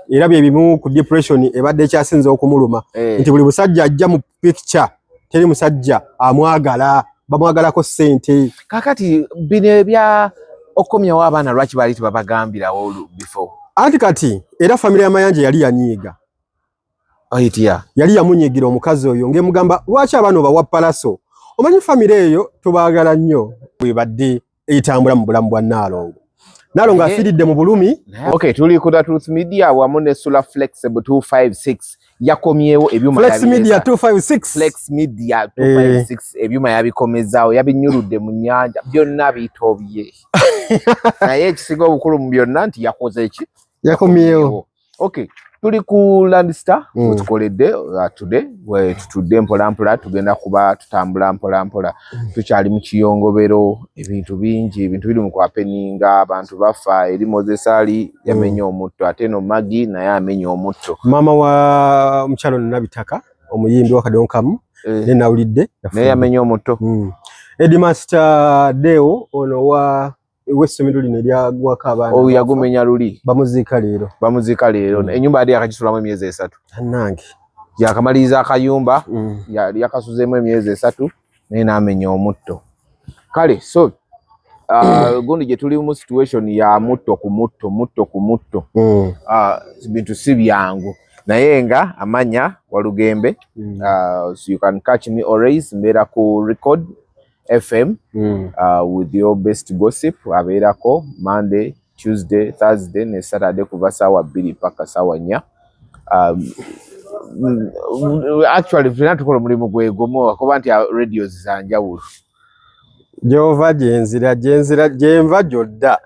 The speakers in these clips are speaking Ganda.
era bye bimu ku depression ebadde kyasinze okumuluma nti buli musajja ajja mu picture teri musajja amwagala bamwagalako ssente. Kakati bino ebya okomyawo abaana lwaki baali tebabagambirawo before? Anti kati era family ya Mayanja yali yanyiiga. Oyitia. Yali yamunyiigira omukazi oyo ng'emugamba lwaki abaana obawa palaso? Omanyi family eyo tubaagala nnyo bwebadde eyitambula mu bulamu bwa Naalongo. Naalongo afiiridde mu bulumi. Okay, tuli ku Truth Media wamu ne Sula Flexible 256 yakomyewo ebyuma Flex Media 256. Flex Media 256 ebyuma yabikomezaawo yabinyuludde mu nnyanja byonna bitobye. Naye ekisinga obukulu mu byonna nti yakoze eki? Yakomyewo. Okay. Tuli ku Landstar tukoledde today we tutudde mpola tugenda kuba tutambula mpola tukyali mu kiyongobero ebintu bingi ebintu biri mu kwapeninga abantu bafa eri Moses Ali yamenya omutto ate no Magi naye amenya omutto mama wa mchalo Nabitaka omuyimbi wa Kadonkamu ne nawulidde naye yamenya omutto Headmaster Deo ono wa Wesomero lino lya gwaka abana yagumenya luli bamuzika leero enyumba yali yakakisulamu emyezi 3 nange yakamaliza akayumba yali yakasuzeemu emyezi 3 naye n'amenya omutto kale so gundi gye tuli mu situation ya mutto ku mutto bintu si byangu naye nga amanya Walugembe so you can catch me always mbeera ku Record FM with your best gossip abeerako Monday, Tuesday, Thursday ne Saturday kuva saawa 2 paka saawa 4. Actually fena tukola mulimu gwegomo kuba nti radios zanjawulo Jehova jenva jodda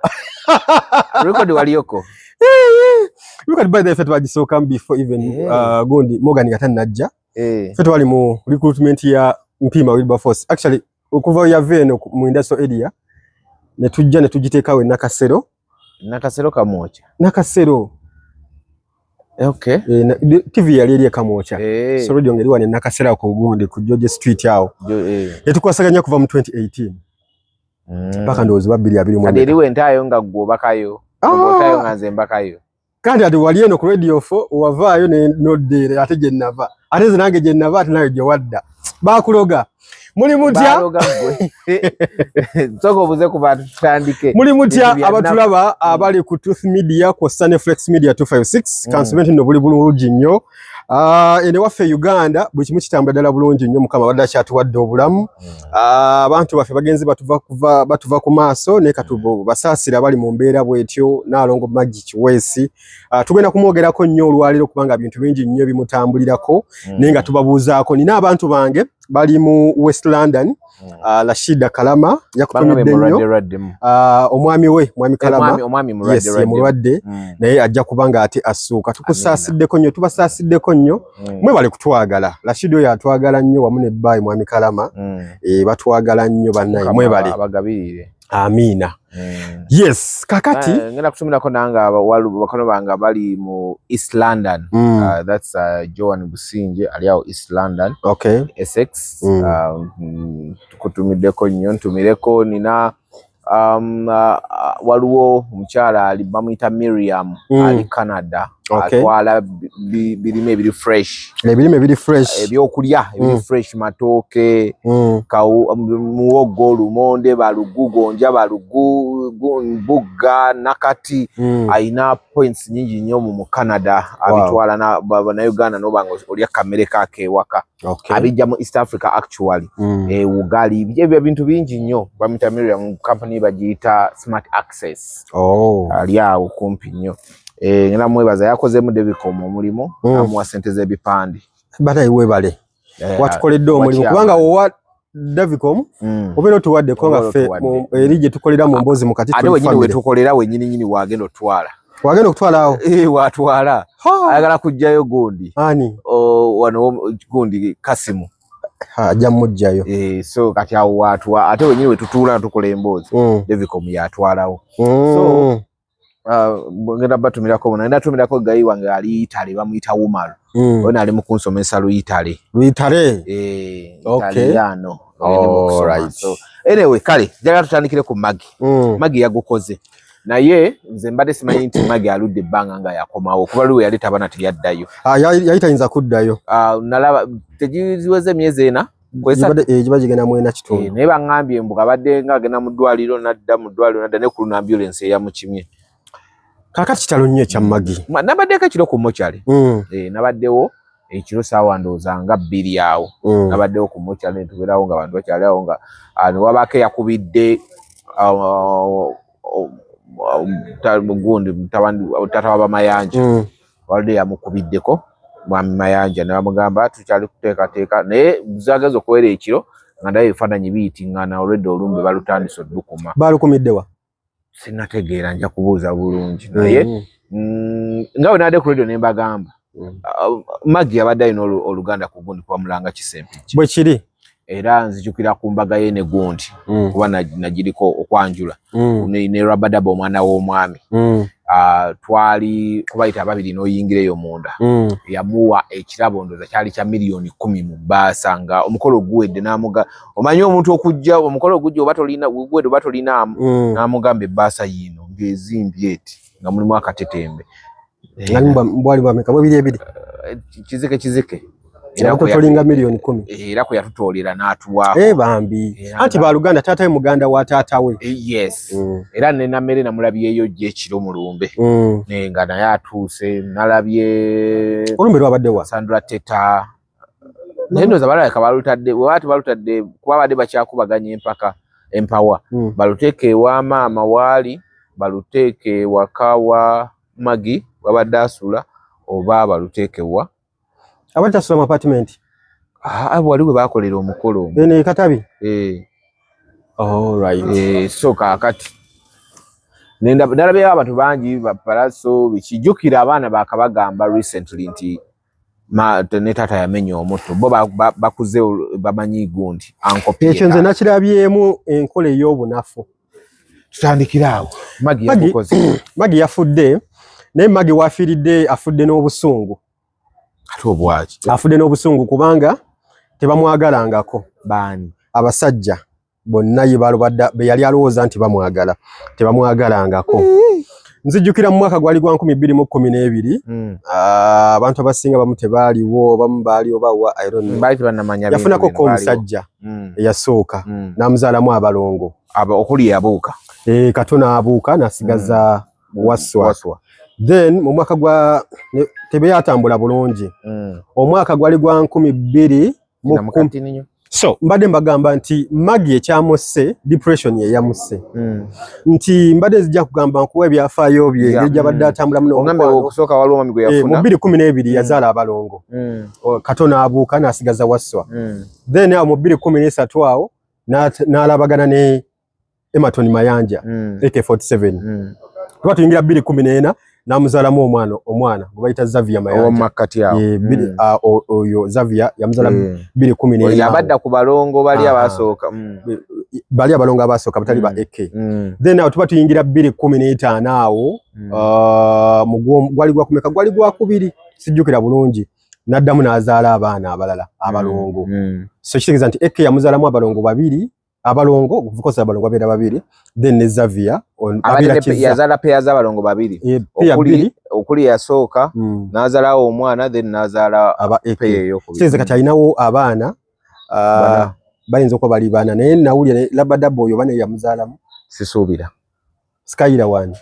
Record waliyoko Record by the effect wagisooka before even gundi Morgan Gatanajja fetu wali mu recruitment ya Mpima Wilberforce actually okuva yaveno mu industrial area ne tujja ne tugiteekawe Nakasero Kamocha Nakasero okay TV yali eri Kamocha so radio ngeri wane Nakasero ko gundi ku George Street yao etukwasaganya kuva mu 2018 paka ndozi babiri kadi eriwe ntayo nga gwo bakayo ngotayo nganze mbakayo kandi ati wali eno ku radio 4 wavaayo ne nodde ate je nava ate zinange je nava ate nayo je wadda bakuloga muli mutya soko buze ku bantu tutandike muli mutya abatulaba abali ku Truth Media ku Flex Media 256 kansumenti no buli bulungi nnyo ene waffe Uganda buli kimu kitambula ddala bulungi nnyo mukama wadde akyatuwadde obulamu abantu baffe bagenzi batuva ku maaso ne katubo basaasira bali mu mbeera bwetyo Naalongo Magi Kiweesi tugenda kumwogerako nnyo olwaliro kubanga bintu bingi nnyo bimutambulirako nenga tubabuuzaako nina abantu bange bali mu West London Rashida Kalama yakutumidde nnyo omwami Kalama yes mulwadde naye ajja kubanga ate asuuka tukusaasideko nnyo tubasaasideko nnyo mwe bali kutwagala Rashida oyo atwagala nnyo wamu ne bbayi mwami Kalama batwagala nnyo bannaye mwe bali abagabirire amina yes kakati ngenda kutumirako nanga bakono banga bali mu East London that's Joan Businje aliao East London okay Essex tukutumiddeko nnyo ntumireko nina waliwo omukyala ali bamuyita Miriam ali Canada atwala birime biri fresh ebyokulya ebiri fresh matooke muwogo lumonde balugu gonja balugu bugga nakati aina points nyingi nnyo mu Canada abitwala na Uganda nobanga olya kamere kake waka abijja mu East Africa actually ugali ebyo bintu bingi nnyo bamuyita Miriam company bagiyita Smart Access aliawo kumpi nnyo ngena mwebaza yakoze mu Devicom omulimo amuwa sente z'ebipande batayi webale watukoledde omulimo kubanga owa Devicom obero tuwadde ko nga ffe erije tukolera mu mbozi mu kati ate wenyini wetukolera wenyini wagenda otwala awo watwala ayagala kujjayo gundi ani wano gundi Kasimu ajja mujjayo so kati awo watwa ate wenyini wetutuula tukola emboozi Devicom yatwalawo so ngenda batumirako nenda tumirako gayi wange ali Italy bamuyita Wumaru ona ali mu kunsomesa Italy Italiano right so anyway kale jaga tutandikire ku Magi yagukoze naye nze mbadde simanyi nti Maggie aludde ebbanga nga yakomawo kuba lwe yali tabana teyaddayo. Yali tayinza kuddayo. Nalaba tegiweze emyezi ena giba gigenda mu ena kitundu. Naye baŋŋambye mbu abadde nga agenda mu ddwaliro nadda ne ku ambulance eyamukimye. Kaakati kitalo nnyo ekya Maggie. Nabaddeko ekiro ku mokyale. Nabaddewo ekiro ssaawa ndowooza nga 2 awo. Nabaddewo ku mokyale tubeerawo nga abantu bakyali awo nga wabaako eyakubidde gundi tata wa Bamayanja. Walidde yamukubiddeko Mwami Mayanja ne bamugamba tukyali kuteekateeka naye zageze okuwera ekiro nga ndayo ebifaananyi biyitingana olwedde olumbe balutandise oddukuma. Balukumiddewa? Sinnategeera nja kubuuza bulungi naye nga bwe nadde ku radio ne mbagamba Maggie abadde alina oluganda ku gundi kwa Mulanga Kisempiki. Bwe kiri? Era nzijukira ku mbaga ye ne gundi kuba nagiriko okwanjula ne Rabadaba omwana w'omwami. Twali kubayita ababiri n'oyingireyo munda. Yamuwa ekirabo ndoza kyali kya milioni 10 mu bbaasa nga omukolo guwedde n'amuga omanyi omuntu okujja omukolo ogujja oba tolina guwedde oba tolinaamu n'amugamba ebbaasa yino ng'ezimbye eti nga mulimu akatetembe. Mbwali bameka bwe kizike. Era ko tolinga milioni 10. Era ko yatutoolera n'atuwa. Bambi. Anti baluganda taata we muganda wa taata we. Yes. Era ne namere namulabyeyo ekiro mu lumbe. Nga naye atuuse nalabye olumbe lwabadde wa Sandra Teta. Nendo zabalaka balutadde watu balutadde kuba badde bakyakubaganya empaka empawa. Baluteeke wa maama waali baluteeke wakawa Maggie wabadde asula oba baluteeke wa abadde asula mu apartment. Waliwe bakolera omukolo ene Katabi. All right. So kakati nalabye abantu bangi bapalaso bikijukira abaana bakabagamba recently nti ne taata yamenya omutto bo bakuze bamanyi gundi ankopye. Ekyo nze nakirabyemu enkola ey'obunafu. Tutandikiraawo. Maggie yafudde naye Maggie wafiiridde afudde n'obusungu. Afudde n'obusungu kubanga tebamwagalangako. Baani? Abasajja bonna be yali alowooza nti bamwagala tebamwagalangako. Nzijjukira mu mwaka gwali gwa 2012 abantu abasinga bamu tebaaliwo bamu baali obawa yafunako ko omusajja eyasooka n'amuzaalamu abalongo okuli yabuuka. Katona abuuka n'asigaza Waswa. Then mu mwaka gwa tebe yatambula bulungi. Omwaka gwali gwa 2010. So mbadde mbagamba nti Maggie ekyamusse depression ye yamusse. Nti mbadde zijja kugamba nkuwa ebyafaayo bye ngejja badde atambula muno ongambe okusooka waliwo mami gwe yafuna mu 2012 yazaala abalongo. Katona abuuka n'asigaza Waswa. Then mu 2013 awo n'alabagana ne Emerton Mayanja AK47. Twatuyingira 2014 n'amuzaalamu omwana gwe bayita Xavier Mayanja. Oyo Xavier yamuzala 2014. Yabadda ku balongo bali abasooka. Bali abalongo abasooka batali ba AK. Then awo tuba tuyingira 2015 awo gwali gwa kumeka gwali gwa kubiri sijjukira bulungi. Naddamu n'azaala abaana abalala abalongo. So kitegeeza nti AK yamuzaalamu abalongo babiri. Abalongo kuvukosa abalongo abera babiri then ne Xavier yazala peya za abalongo babiri okuli yasooka n'azaala omwana then n'azaala peya ey'okubiri. Kitegeeza kati alinawo abaana bayinza okuba bali baana naye nawulira Rabadaba oyo bane yamuzaalamu sisuubira Skyler wani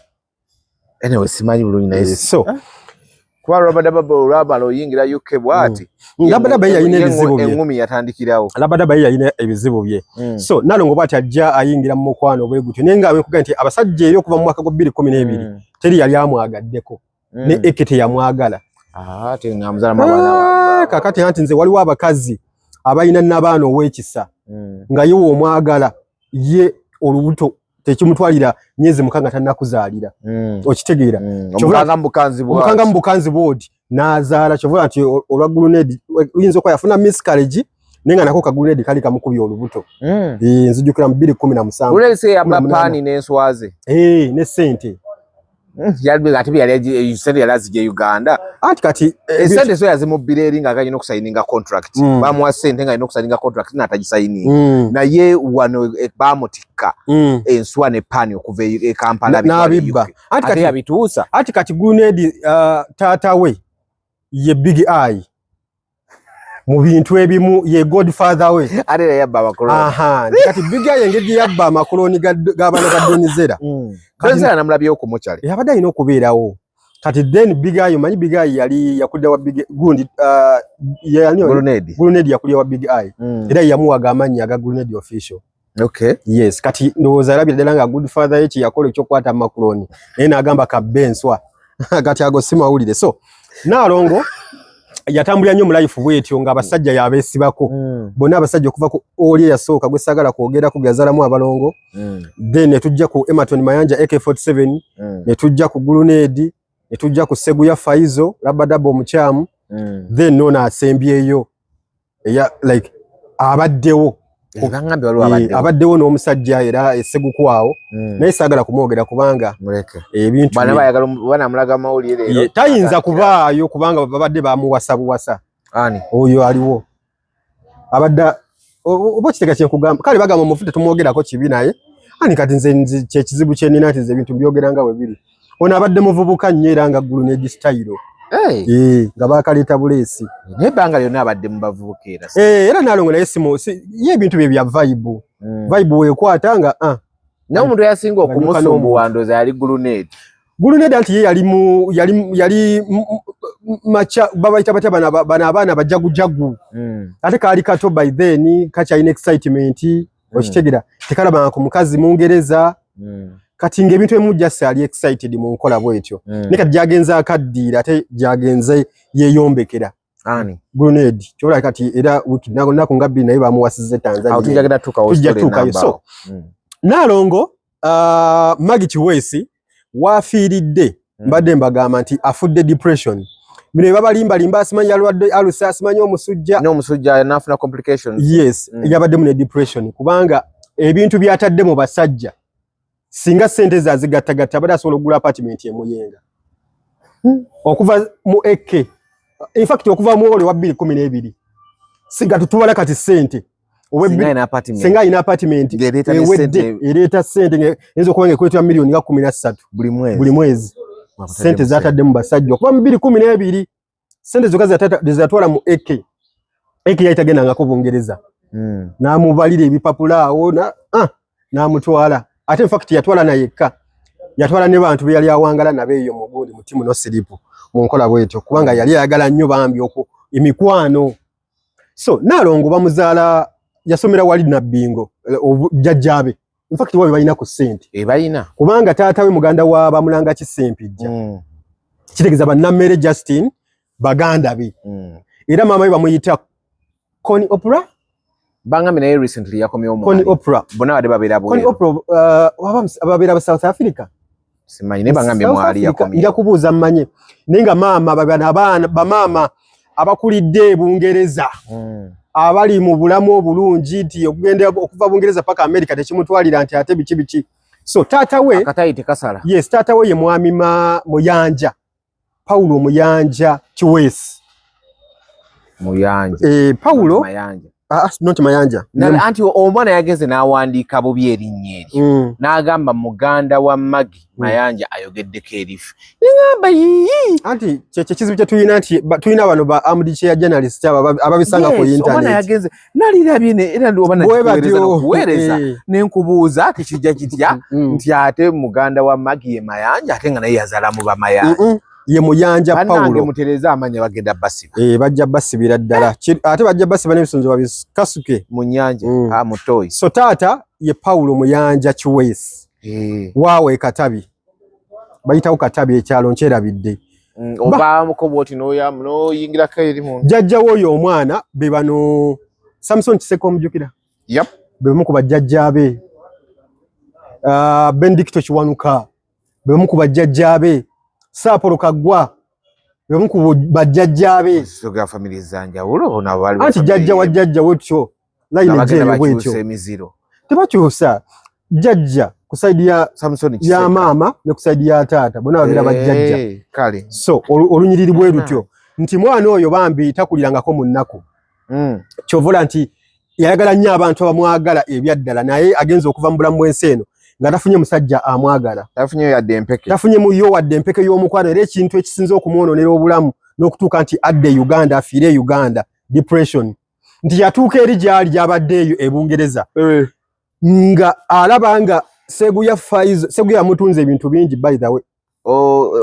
anyway simanyi bulungi naye so kwa Rabadaba oyingira UK bwati Rabadaba yalina ebizibu bye engumi yatandikirawo Rabadaba yalina ebizibu bye so nalongo bwati ajja ayingira mu mukwano bwe gutyo nenga abekuga nti abasajja eyo kuva mu mwaka gwa 2012 teri yali amwagaddeko ne ekete yamwagala ate ngamuzala mabana kakati anti nze waliwo abakazi abayina n'abaana ow'ekisa nga ye omwagala ye olubuto tekimutwalira myezi mukanga tannakuzaalira okitegeera omukanga mu bukanzi bwodi n'azaala kyovula nti olwa gulunedi oyinza okuba yafuna miscarriage nenga nako kagulunedi kali kamukubya olubuto nzijukira mu 2017 ulese yaba pani n'enswaze ne ssente Yalibega ati yali yusende yalazi Uganda. Anti kati esente so yazimubire eringa akanye no kusayininga contract. Bamuwa sente nga ino kusayininga contract na atagisayininga. Na ye wano bamutikka enswa ne pani okuva e Kampala n'abibba. Anti kati yabituusa. Anti kati Gulunedi taata we ye Big Eye. Mu bintu ebimu ye Godfather we. Ate yabba abakoloni. Aha. Kati Big Eye engedi yabba amakoloni g'abaana ba Donizera. Kati namulabye okumukyale. Yabadde alina okubeerawo. Kati then Big Eye manyi Big Eye yali yakulira wa Big gundi Gulunedi yakulira wa Big Eye. Era yamuwaga amannya aga Gulunedi official. Okay. Yes, kati ndowooza alabye ddala nga Godfather ye yakola ekyokwata amakoloni. Naye n'agamba kabenswa. Kati ago simawulire. So Nalongo yatambulira nnyo mu life bwetyo nga abasajja yabeesibako. Bonna abasajja okuva ku oli yasooka gwe sagala kwogera ku gazalamu abalongo. Then ne tujja ku Emerton Mayanja AK47, ne tujja ku Gulunedi, ne tujja ku Seguya Faizo, Rabadabo omukyamu. Then nona asembyeyo. Like abaddewo. Abaddewo n'omusajja era essegu kwawo. Naye sagala kumwogera kubanga ebintu bana bayagala bana mulaga mawulire leero tayinza kubaayo kubanga babadde bamuwasa buwasa. Ani oyo aliwo abadda obo kitega kye kugamba kale bagamba mufute tumwogerako kibi naye ani kati nze kye kizibu kye nina ati ebintu byogeranga we biri ono abadde muvubuka nnyo era nga Gulunedi style. Nga bakaleta bulesi ne banga lyonna abadde mu bavubukeera. Era Nalongo naye ye ebintu bye bya vibe. Vibe wekwata nga na omuntu yasinga okumusumbu wandoza yali Gulunedi. Gulunedi anti ye yali macha babayita bata bana abaana bajagujagu. Ate kaali kato by then kakyalina excitement okitegera tekalaba ku mukazi Mungereza. Kati ng'ebintu emujjasa ali excited mu nkola bwetyo. Ne kati jagenze akaddiira ate jagenze yeyombekera. Ani Gulunedi kyola kati era wiki nako ngabbi naye bamuwasize Tanzania. Tujjagala tuka so Nalongo Maggie Chiwesi wafiiridde mbadde mbagamba nti afudde depression. Bino babalimba limba asimanyi alwadde alusa asimanyi omusujja n'omusujja nafuna complications. Yes, yabadde mu depression kubanga ebintu byatadde mu basajja singa sente zazigattagatta bada asobola okugula apartment ye Muyenga. Okuva mu eke in fact okuva mu ole wa 2012 singa tutubala kati sente singa ina apartment ereta sente ezo kubange kwetwa milioni nga 13 buli mwezi. Sente zatadde mu basajja okuva mu 2012 sente zokazi zatwala mu eke yayitagenda nga ko Bungereza. Namubalira ebipapula awo namutwala. Ate in fact yatwala na yekka. Yatwala ne bantu byali awangala nabe eyo mu gundi mutimu no silipu. Mu nkola bwetyo kubanga yali ayagala nnyo bambi okwo emikwano. So Nalongo bamuzaala yasomera wali Nabbingo jjajjabe. In fact wabe balina ku sente. Balina. Kubanga taata we muganda wa Bamulanga Kisempijja. Kitegeza bannamere Justin baganda be. Era mama we bamuyita Connie Oprah. Bangami naye recently yakomye omwana. Connie Oprah. Bona wade babera bo. Connie Oprah babera ba South Africa. Simanyi ne bangami mwali yakomye. Nja kubuuza mmanye. Nenga mama babana abaana bamama abakulidde Bungereza. Abali mu bulamu obulungi nti okugenda okuva Bungereza paka America tekimutwalira nti ate biki. So taata we akatayite kasala. Yes, taata we ye mwami Muyanja. Paulo Muyanja Chiwesi. Muyanja. Paulo Mayanja. Not Mayanja. Anti omwana yageze n'awandiika bubi erinnya eryo. N'agamba muganda wa Maggie Mayanja ayogeddeko erifu. Ngamba yii. Anti kizibu kye tulina nti tulina bano ba armchair journalist ababisanga ku internet. Omwana yageze nalirabye era ndi obana kuweereza n'enkubuuza kijja kitya nti ate muganda wa Maggie ye Mayanja ate nga naye yazala mu bamayanja. Ye Muyanja Paulo mutereza amanya bagenda basiba bajja basibira ddala ate bajja basiba n'ebisonzo babikasuke mu nnyanja mutoyi. So taata ye Paulo Muyanja Chiwesi waawe Katabi bayitawo Katabi ekyalo nkyerabidde obamuko bwoti noyingirako eri mu jjajja woyo omwana be bano Samson Kiseko omujjukira be bamu ku bajjajjaabe Benedicto Kiwanuka be bamu ku bajjajjaabe Sapolo Kagwa bemu ku bajjajjabe soga family zanjawulo na bali anti jjajja wa jjajja wetyo line je wetyo emiziro tebakyusa jjajja kusaidia Samson ya mama ne kusaidia tata bona babira bajjajja kale so olunyiriri bwe lutyo nti mwana oyo bambi takulirangako munnako kyovola nti yayagala nnyo abantu abamwagala ebyaddala naye agenza okuva mu bulamu bw'ensi nga tafunye musajja amwagala tafunye yadde empeke tafunye mu yo wadde empeke y'omukwano era ekintu ekisinza okumwononera obulamu n'okutuuka nti adde Uganda afiire Uganda depression nti yatuuka eri gyali gyabadde eyo e Bungereza nga alaba nga Seguya Faizo Seguya mutunze ebintu bingi by the way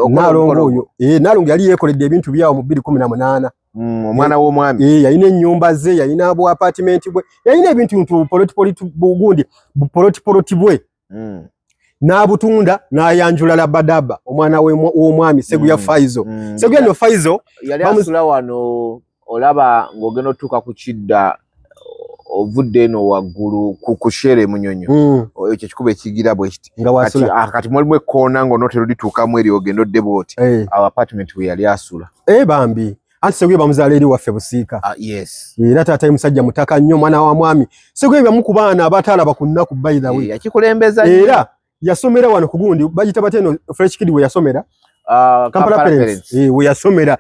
Nalongo oyo Nalongo yali yekoledde ebintu byawo mu 2018 omwana w'omwami yalina ennyumba ze yalina abo apartment bwe yalina ebintu poloti bwe n'abutunda n'ayanjula Labadaba omwana w'omwami Seguya Faizo Seguya no Faizo yali asula wano olaba ng'ogenda otuuka ku kidda ovudde eno waggulu ku shere munyonyo ekyo kikuba ekigira bwe kiti kati mulimu ekkoona ng'onootera olituukamu eri ogenda odde bwoti awo apartment we yali asula bambi anti Seguya bamuzaala eri waffe Busiika yes era taata musajja mutaka nnyo mwana wa mwami Seguya bamu ku baana abataalaba ku nnaku by the way yakikulembeza era yasomera wano ku gundi bagita bateno Fresh Kid we yasomera Kampala Parents we yasomera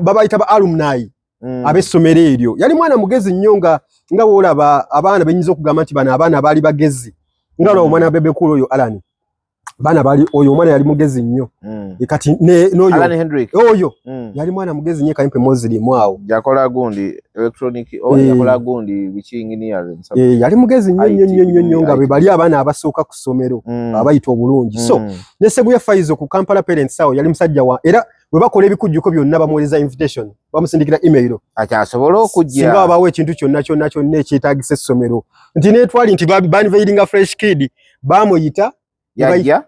babayita ba alumni ab'essomero eryo yali mwana mugezi nnyo nga wolaba abaana benyinza okugamba nti bano abaana baali bagezi nga olwo omwana Bebe Cool oyo Alan baana baali oyo omwana yali mugezi nnyo kati n'oyo Alan Hendrick oyo yali mwana mugezi nnyo Kayimpe Muslim awo yakola gundi electronic yakola gundi biki engineering yali mugezi nnyo nga be bali abaana abasooka ku ssomero abayita obulungi so ne Seguya Faizo ku Kampala Parents awo yali musajja wa era bwe bakola ebikujjuko byonna bamuweereza invitation bamusindikira email akyasobola okujja singa babawo ekintu kyonna ekyetaagisa essomero nti neetwali nti banveiringa Fresh Kid bamuyita yajja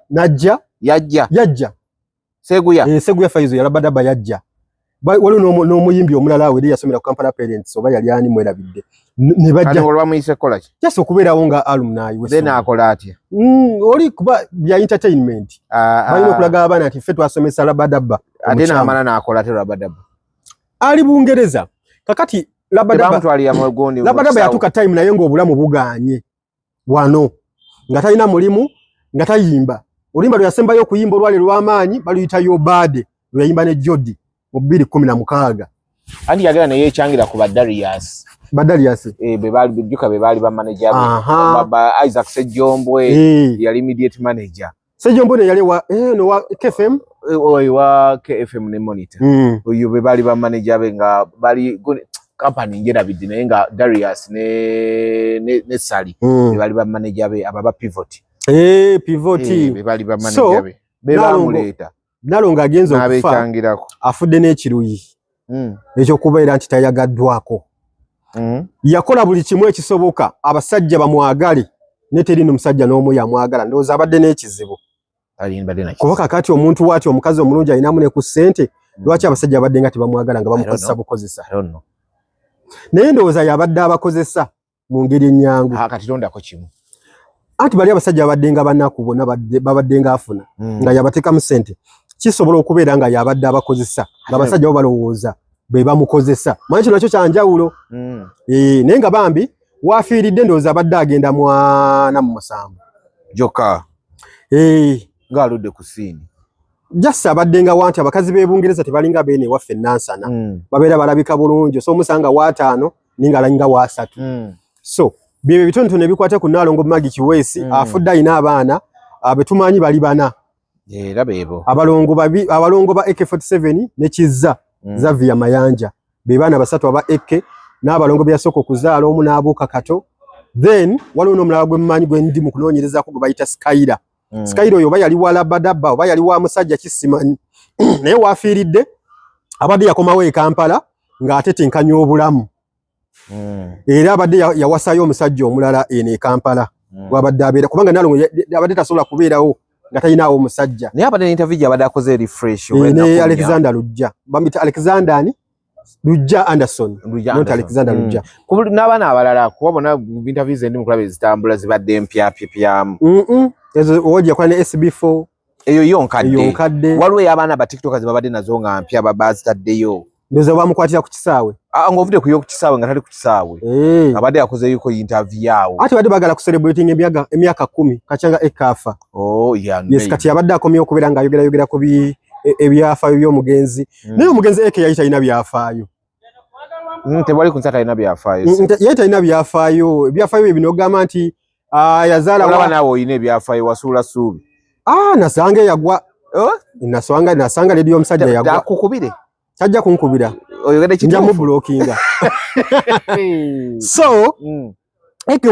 Seguya Faizo Labadaba yajja waliwo n'omuyimbi omulala awo eri yasomera ku Kampala Parents oba yali ani mwerabidde ne bajja olwamuyise kola ki kyasa okubeerawo nga alumni then akola atya oli kuba bya entertainment balina okulaga abaana nti ffe twasomesa Labadaba ate n'amala n'akola ate Labadaba ali Bungereza kakati Labadaba yatuuka time naye ng'obulamu buganye wano nga talina mulimu nga tayimba oluyimba lwe yasembayo okuyimba olwali lw'amaanyi baluyita Yobade lwe yayimba ne Jody mu 2016 andi yagala naye ekyangira ku Badarius be baali bijjuka be baali ba manager baba Isaac Sejjombwe yali immediate manager Sejjombwe yali wa KFM wa KFM ne Monitor oyo be baali ba manager be nga bali company ngera bidde naye nga Darius ne Sally be baali ba manager be ababa Pivot be baali ba manager be be bamuleta Nalongo agenza okufa afudde n'ekiruyi ekyokubeera nti tayagaddwako yakola buli kimu ekisoboka abasajja bamwagale ne terino musajja n'omu yamwagala ndowooza abadde n'ekizibu kuba kakati omuntu waati omukazi omulungi alinamu ne ku ssente lwaki abasajja abadde nga tebamwagala nga bamukozesa bukozesa naye ndowooza yabadde abakozesa mu ngeri ennyangu katitondako kimu anti bali abasajja babadde nga bannaku bonna babadde nga afuna nga yabateekamu ssente kisobola okubeera nga yabadde abakozesa nga abasajja bo balowooza be bamukozesa manyi kino nakyo kyanjawulo naye nga bambi wafiiridde ndowooza abadde agenda mwana mu musanvu joka ng'aludde ku siini jassa abadde nga wanti abakazi b'e Bungereza tebalinga beene waffe Nansana babeera balabika bulungi so omusanga waataano ninga alinga waasatu so bye bitonotono ebikwata ku Nalongo Magi Kiweesi afudde alina abaana betumanyi bali bana era beebo abalongo ba AK47 ne Kizza Zavia Mayanja be baana basatu aba AK n'abalongo bya soko kuzaala omu n'abuuka kato then waliwo n'omulala gwe mmanyi gwe ndi mu kunoonyerezaako gwe bayita Skyra Skyra oyo oba yali wa Labadaba oba yali wa musajja kisimanyi naye wafiiridde abadde yakomawo e Kampala ng'ate tenkanya obulamu era abadde yawasayo omusajja omulala eno e Kampala gwabadde abeera kubanga Nalongo abadde tasobola kubeerawo nga talinawo omusajja naye abadde n'interview abadde akoze refresh ne Alexander Lujja bamuyita Alexander ani Lujja Anderson not Alexander Lujja n'abaana abalala kubabona interviews endi mukulaba ezitambula zibadde mpyapyamu ezo owojja kwa ne SB4 eyo yonkadde waliwo y'abaana ba TikTokers babadde nazo nga mpya bazitaddeyo ndoza bamukwatira ku kisaawe ng'ovudde ku y'okukisaawe nga tali ku kisaawe abadde akoze yuko interview yawo ate badde bagala ku celebrating emyaka 10 Kachanga ekafa yes kati abadde akomye okubeera nga ayogera ku ebyafaayo by'omugenzi naye omugenzi eke yayita ina byafaayo tebali kunsata alina byafaayo yayita ina byafaayo bino ogamba nti yazaala olaba naawe oyina ebyafaayo wasuula suubi nasange yagwa nasanga ledi omusajja yagwa akukubire tajja kunkubira oyogedde nja mu blockinga so eke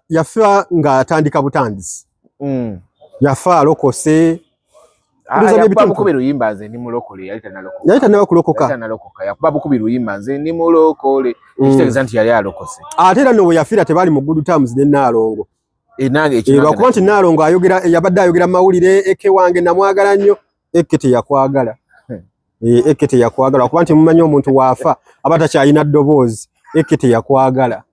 yafa nga atandika butandisi yafa alokose yakuba bukubi luyimba nze ndi mulokole yali tanaba kulokoka yakuba bukubi luyimba nze ndi mulokole ekitegeeza nti yali alokose ate era no bwe yafiira tebaali mu good terms ne Naalongo lwakuba nti Naalongo yabadde ayogera mawulire eke wange namwagala nnyo eke teyakwagala eke teyakwagala kuba nti mumanyi omuntu waafa aba takyalina ddoboozi eke teyakwagala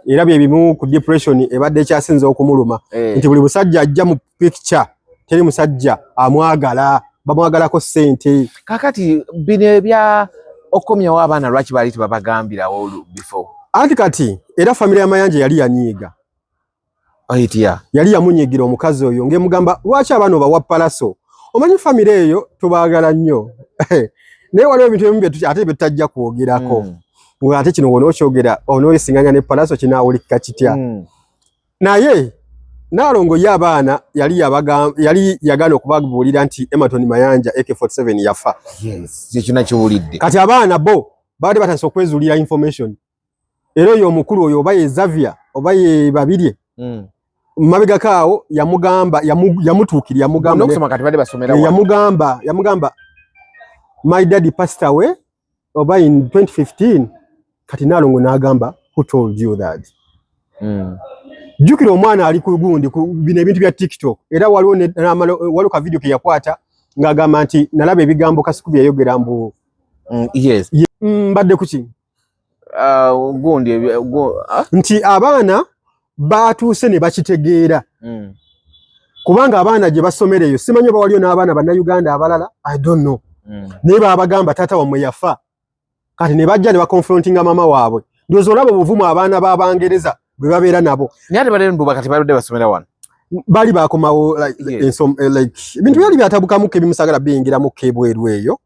era bye bimu ku depression ebadde ekyasinza okumuluma nti buli musajja ajja mu picture teri musajja amwagala bamwagalako ssente kakati bino ebya okomyawo abaana lwaki baali tebabagambirawo before anti kati era famire ya Mayanja yali yanyiiga yali yamunyiigira omukazi oyo ng'emugamba lwaki abaana obawa palaso omanyi famire eyo tubaagala nnyo naye waliwo ebintu ebimu ate bye tutajja kwogerako ate kino wonookyogera onooyesinganya ne palaso kinaawulikika kitya naye Naalongo ye abaana yali yagaana okubabuulira nti Emerton Mayanja AK47 yafa kyekyo nakiwulidde kati abaana bo baali batandise okwezuulira information era oyo omukulu oyo oba ye Xavier oba ye Babirye mabegakaawo yamutuukira yamugamba my daddy passed away oba in 2015 kati Naalongo n'agamba who told you that jukira omwana ali ku gundi ku bino ebintu bya TikTok era waliwo ka video ke yakwata ng'agamba nti nalaba ebigambo Kasukubi yayogera mbu yes mbadde kuki gundi nti abaana batuuse ne bakitegeera kubanga abaana gye basomereyo simanyi oba waliyo n'abaana bannayuganda abalala I don't know naye babagamba taata wamwe yafa kati ne bajja ne bakonfrontinga mama waabwe ndowooza olaba obuvumu abaana b'Abangereza bwe babeera nabo naye bale mbuba kati baludde basomera wano bali bakomawo ebintu byali byatabukamu kebimusagala biyingiramu kebweru eyo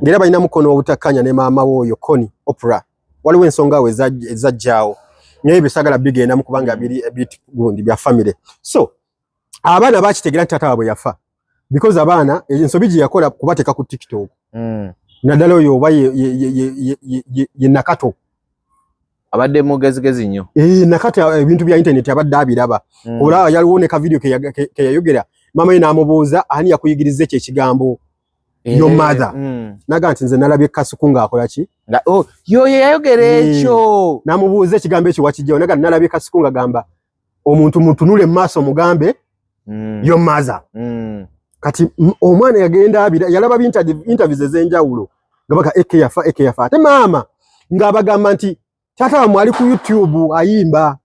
ngera balina mukono obutakkanya ne maama w'oyo Connie Oprah waliwo ensonga awo ezajjaawo naye bisagala bigenda mu kubanga biri ebit gundi bya family so abaana bakitegeera taata waabwe yafa because abaana ensobi gye yakola kubateeka ku TikTok naddala oyo oba ye Nakato abadde mugezigezi nnyo Nakato ebintu bya internet abadde abiraba olaba yaliwo ne ka video ke yayogera mama ye n'amubuuza ani yakuyigiriza ekyo ekigambo your mother naga nti nze nalabye Kasuku ng'akola ki yo yayogera ekyo n'amubuuza ekigambo ekyo wakijjawo naga nalabye Kasuku ng'agamba omuntu mutunule mu maaso mugambe your mother kati omwana yagenda abira yalaba interviews ez'enjawulo ngabaka eke yafa ate maama ng'abagamba nti taata wamwe ali ku YouTube ayimba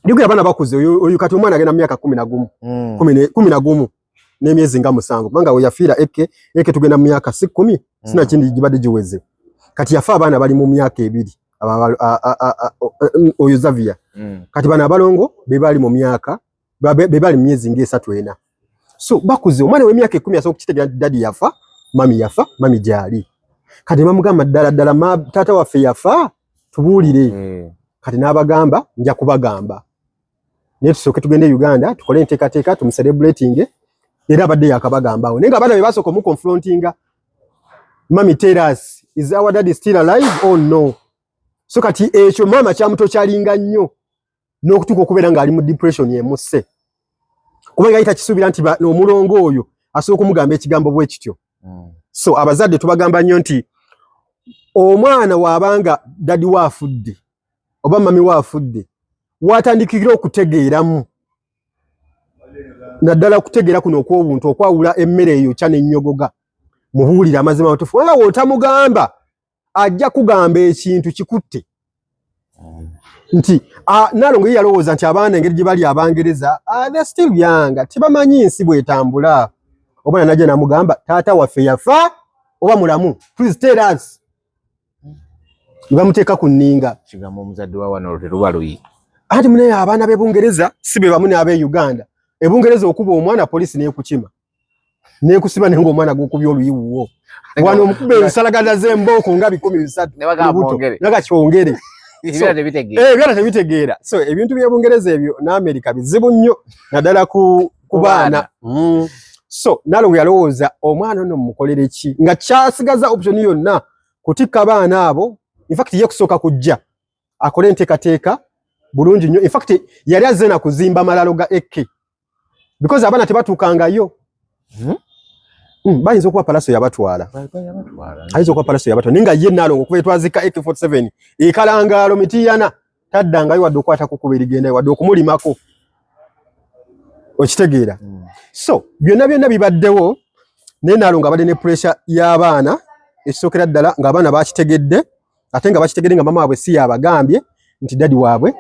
ndikuya abaana bakuze oyo kati omwana agenda mu myaka 11 n'emyezi nga 7 kubanga we yafiira eke tugenda mu myaka 10 sina kindi gibadde giweze kati yafa abaana bali mu myaka 2 oyo Xavier kati bana abalongo be bali mu myaka be bali mu myezi nga 3 so bakuze omwana w'emyaka 10 asobola kukitegera daddy yafa mami gyali kati bamugamba ddala taata waffe yafa tubuulire kati n'abagamba nja kubagamba naye tusooke tugende Uganda tukole enteekateeka tumuselebrating era abadde yakabagambaawo naye nga abaana be basooka omukonfrontinga mami tell us is our daddy still alive or no so kati ekyo maama kyamutokyalinga nnyo n'okutuuka okubeera ng'ali mu depression emusse kubanga yali takisuubira nti omulongo oyo asobola okumugamba ekigambo bwe kityo so abazadde tubagamba nnyo nti omwana waabanga dadi waafudde oba mami waafudde watandikira okutegeeramu naddala okutegeera kuno okw'obuntu okwawula emmere eyo kya n'ennyogoga mubuulire amazima matuufu wala wootamugamba ajja kugamba ekintu kikutte nti Naalongo ye yalowooza nti abaana engeri gye bali Abangereza they're still young tibamanyi nsi bw'etambula omwana najja n'amugamba taata waffe yafa oba mulamu? Please tell us. Bamuteeka ku nninga. Kigambo omuzadde wa wano teruba luyi. Ati mune abaana b'e Bungereza sibe bamu n'ab'e Uganda. E Bungereza okuba omwana polisi n'ekukima. N'ekusiba nenga omwana gw'okubya oluyiwuwo. Wano omukube ensalaganda z'embooko nga 13. Ne bagamba mwongere. Naga kyongere. Ebirala tebitegeera. Ebirala tebitegeera. So ebintu bya Bungereza ebyo n'Amerika bizibu nnyo naddala ku baana. So Nalongo yalowooza omwana ono mukolere ki nga kyasigaza option yonna kutikka baana abo. In fact ye kusooka kujja akole enteekateeka bulungi nnyo. In fact yali azze na kuzimba malalo ga AK because abaana tebatuukangayo. Bayinza okuba palaso yabatwala. Ayinza okuba palaso yabatwala ninga ye Nalongo kuba etwazika AK47 ekalangaalo mitiyana taddangayo wadde okwata kukuba erigenda wadde okumulimako. Okitegeera. So byonna bibaddewo ne Nalongo abadde ne pressure y'abaana ekisookera ddala ng'abaana bakitegedde ate nga bakitegedde nga mama waabwe si yabagambye nti dadi waabwe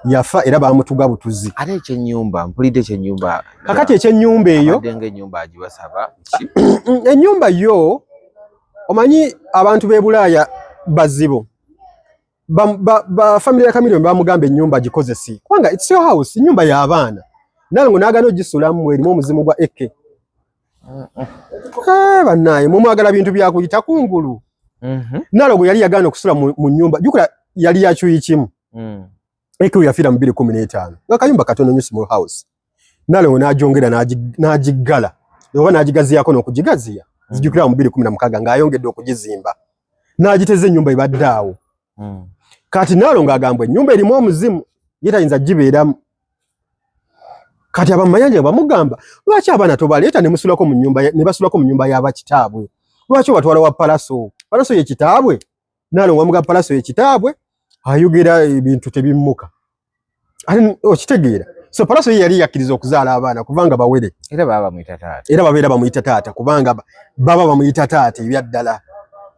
yafa era bamutuga butuzi. Ate ekyennyumba mpulidde ekyennyumba. Kakati ekyennyumba eyo abadde ennyumba agibasaba ki? Ennyumba yo omanyi abantu b'e Bulaaya bazibu. Ba family ya Chameleone bamugamba ennyumba gikozesi kubanga it's your house, ennyumba y'abaana. Nalongo n'agaana ogisulamu erimu omuzimu gwa AK. Bannaye mumwagala bintu byakuyita kungulu. Nalongo yali yagaana okusula mu nnyumba jukula yali yakyuyi kimu. AK yafiira mu 2015 nga kayumba katono nnyo small house. Nalongo n'agyongera n'agiggala oba n'agigaziyaako n'okugigaziya zijjukira mu 2016 ng'ayongedde okugizimba n'agiteze ennyumba ebadde awo. Kati Nalongo agambwa ennyumba erimu omuzimu ye tayinza gibeeramu. Kati abamayanja bamugamba lwaki abaana tobaleeta ne musulako mu nnyumba ne basulako mu nnyumba y'abakitaabwe lwaki watwala wa palaso ye kitaabwe. Nalongo amugamba palaso ye kitaabwe ayogera ebintu tebimmuka. Ate okitegeera. So palaso ye yali yakkiriza okuzaala abaana kubanga bawere era baba bamuyita taata era babeera bamuyita taata kubanga baba bamuyita taata ebyaddala.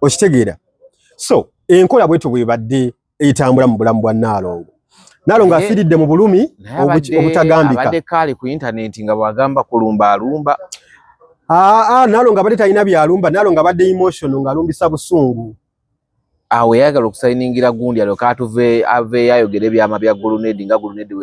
Okitegeera. So enkola bwetu bwebadde eyitambula mu bulamu bwa Nalongo. Nalongo afiiridde mu bulumi obutagambika. Abadde kali ku internet nga bwagamba kulumba alumba. Nalongo abadde talina byalumba. Nalongo abadde emotional ng'alumbisa busungu. Awe yagala okusayiningira gundi aloka atuve ave yayogera ebyama bya Gulunedi nga Gulunedi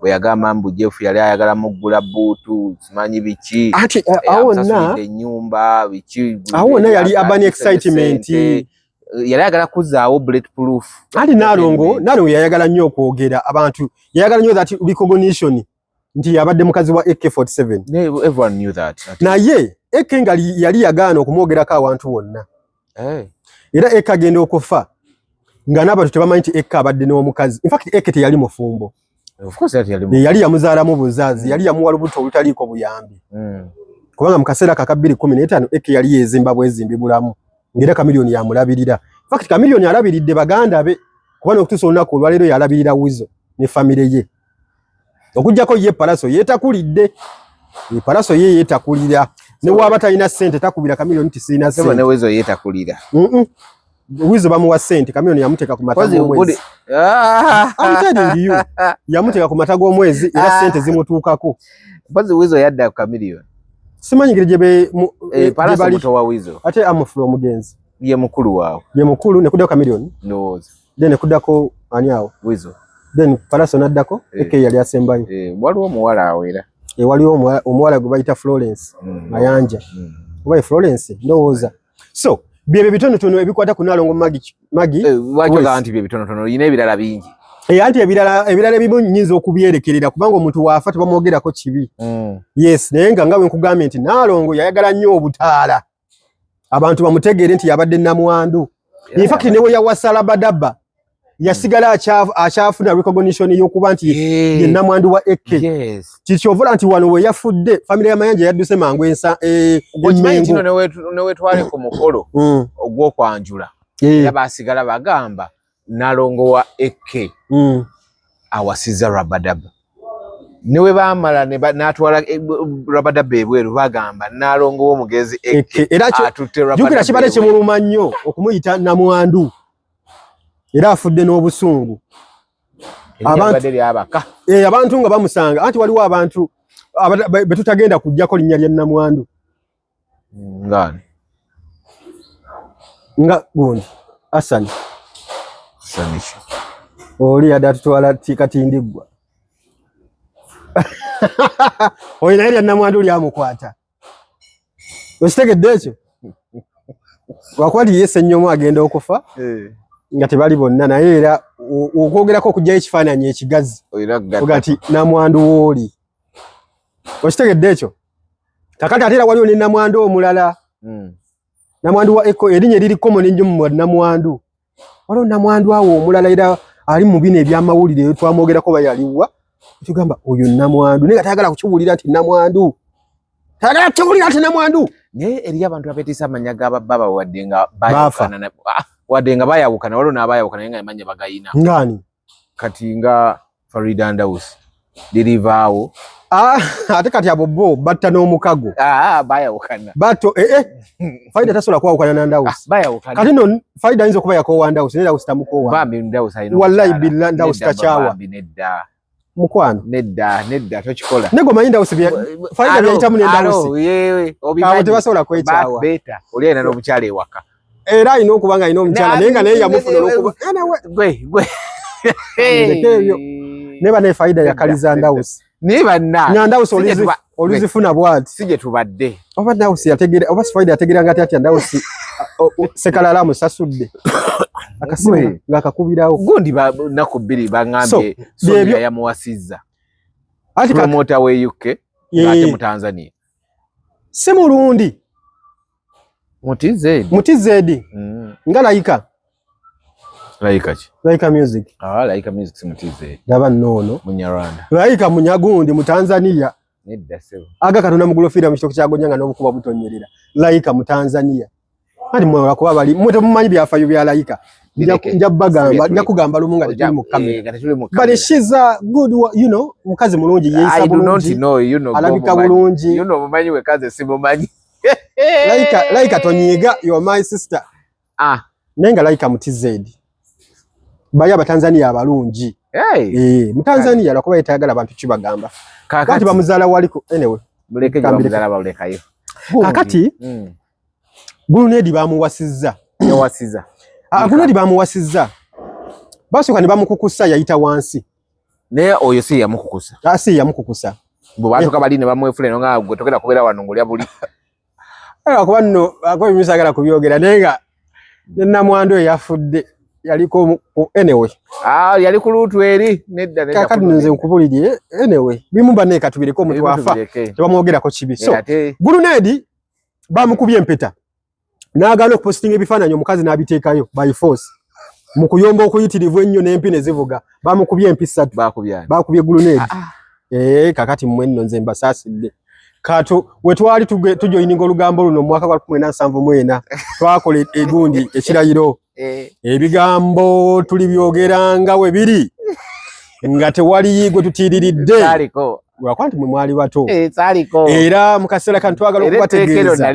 we yagamba mbu Jeff yali ayagala muggula buutu simanyi biki. Ati awonna ennyumba biki. Awonna yali urban excitement. Yali ayagala kuzaawo bulletproof. Ati Nalongo yayagala nnyo okwogera abantu yayagala nnyo that recognition nti abadde mukazi wa AK47. Everyone knew that. Naye AK nga yali yagaana okumwogerako awantu wonna. Era AK agenda okufa nga n'abantu tebamanyi nti AK abadde n'omukazi. In fact AK teyali mufumbo. Of course yali yali yamuzaalamu buzaazi yali yamuwa lubuto olutaliiko buyambi. Kubanga mu kaseera ka 2015 AK yali yezimba bwezimbi bulamu. Ngera Chameleone yamulabirira. In fact Chameleone yalabiridde baganda be kubanga okutuusa olunaku olwaleero yalabirira Wizo ne family ye. Okujjako ye palaso yeetakulidde. Palaso ye yeetakulira. Ne waba talina ssente takubira Chameleone nti sirina ssente. Ne Wizo yeetakulira. Wizo bamuwa ssente Chameleone yamuteeka ku mata g'omwezi. Yamuteeka ku mata g'omwezi era ssente zimutuukako. Bazi Wizo yadda ku Chameleone. Simanyi ngeri gyebe palaso muto wa Wizo. Ate amufula omugenzi. Ye mukulu waawo. Ye mukulu ne kuddako Chameleone. Ndowooza. Then kuddako ani awo? Wizo. Then palaso naddako AK yali asembayo. Waliwo omuwala awera. Waliwo omuwala gwe bayita Florence Mayanja. Oba Florence ndowooza. So byebyo bitonotono ebikwata ku Nalongo Magi. Wajoga anti bye bitonotono yina ebirala bingi. Anti ebirala ebimu nnyinza okubyerekerera kubanga omuntu waafa tebamwogerako kibi. Yes naye nga we nkugambye nti Nalongo yayagala nnyo obutaala abantu bamutegeere nti yabadde namwandu. In fact newe yawasa Rabadaba yasigala akyafuna recognition y'okuba nti ye namwandu wa AK. Kikyovula nti wano we yafudde family ya Mayanja yadduse mangu ensa Mengo newe twale ku mukolo ogw'okwanjula era basigala bagamba Nalongo wa AK awasiza Rabadaba. Newe baamala n'atwala Rabadaba ebweru bagamba Nalongo w'omugezi AK atutte Rabadaba. Jukira kibale kimuluma nnyo okumuyita namwandu. Era afudde n'obusungu. Abantu nga bamusanga anti waliwo abantu betutagenda kujjako linnya lya namwandu. Ngani? nga gundi Hassan sanisha oli adatutwala tikatindigwa oyo naye namwandu lyamukwata okitegedde ekyo wakwati yese nnyomu agenda okufa nga tebali bonna naye era okwogerako okugyayo ekifaananyi ekigazi ogati namwandu wooli okitegedde ekyo kakati ate era waliwo ne namwandu omulala namwandu wa Eko erinnya eriri common ennyo mu namwandu waliwo namwandu awo omulala era ali mu bino ebyamawulire twamwogerako bayaliwa tugamba oyo namwandu naye tayagala kukiwulira nti namwandu tayagala kukiwulira nti namwandu naye eri abantu abetiisa amanya ga baba wadde nga bayawukana waliwo n'abayawukana naye nga amanya bagayina ngani kati nga Farida Ndawusi lirivaawo ate kati abo bo batta n'omukago bayawukana bato Farida tasobola kwawukana na Ndawusi bayawukana kati no Farida ayinza okuba yakoowa Ndawusi naye Ndawusi tamukoowa bambi Ndawusi alina wallahi billah Ndawusi takyawa nedda mukwano nedda tokikola nego manyi Ndawusi Farida byayitamu ne Ndawusi awo tebasobola kwekyawa beta oli ayina n'omukyala ewaka era ayina okuba nga ayina omukyala naye nga naye yamufuna okuba gwe neba ne Farida yakaliza Ndawusi ni banna Ndawusi oluzifuna bwati sije tubadde oba Ndawusi yategera oba Farida yategera ngati ati Ndawusi sekalala musasudde akasimu ngakakubirawo gundi naku bbiri bangambye Sonia yamuwasizza ati promoter we UK ngate mu Tanzania si mulundi Mutizedi nga Laika music Laika music si Mutizedi daba nono Munyarwanda Laika Munyagundi mu Tanzania nedda sebo aga katona mugulofira mu kitoko kyagonyanga n'obukuba butonyerera Laika mu Tanzania kandi mwe wakuba bali mwe mumanyi byafayo bya Laika nja bagamba nja kugamba lumunga tuli mu kamera but she's a good you know mukazi mulungi yeyisa bulungi alabika bulungi mumanyi we kaze simumanyi Laika tonyiga you are my sister nenga Laika Mutizedi baya abatanzania abalungi mu Tanzania lwakuba yetagala abantu kibagamba kakati bamuzala waliko anyway muleke bamuzala balekayo kakati Gulunedi bamuwasizza yawasizza Gulunedi bamuwasizza basooka ne bamukukusa yayita wansi naye oyo si yamukukusa si yamukukusa bo bantu kabali ne bamwefule nga gwe tokera kubeera wano ngulya buli kuba nno akoye misagala kubyogera nenga namwandu eyafudde yaliko anyway yali ku lutu eri nedda kakati nze nkubulidde anyway bimumba ne katubireko omuntu afa tebamwogerako kibi so Gulunedi bamukubye empeta n'agaana okupostinga ebifaananyi omukazi n'abiteekayo by force mu kuyomba okuyitirivu ennyo n'empi ne zivuga bamukubye empi 3 bakubye Gulunedi kakati mmwe nno nze mbasaasidde kato we twali tujoyininga olugambo luno mu mwaka gwa 1974 twakola egundi ekirayiro ebigambo tuli byogeranga we biri nga tewali gwe tutiriridde lwakwanti mwe mwali bato era mu kaseera kano twagala okubategeeza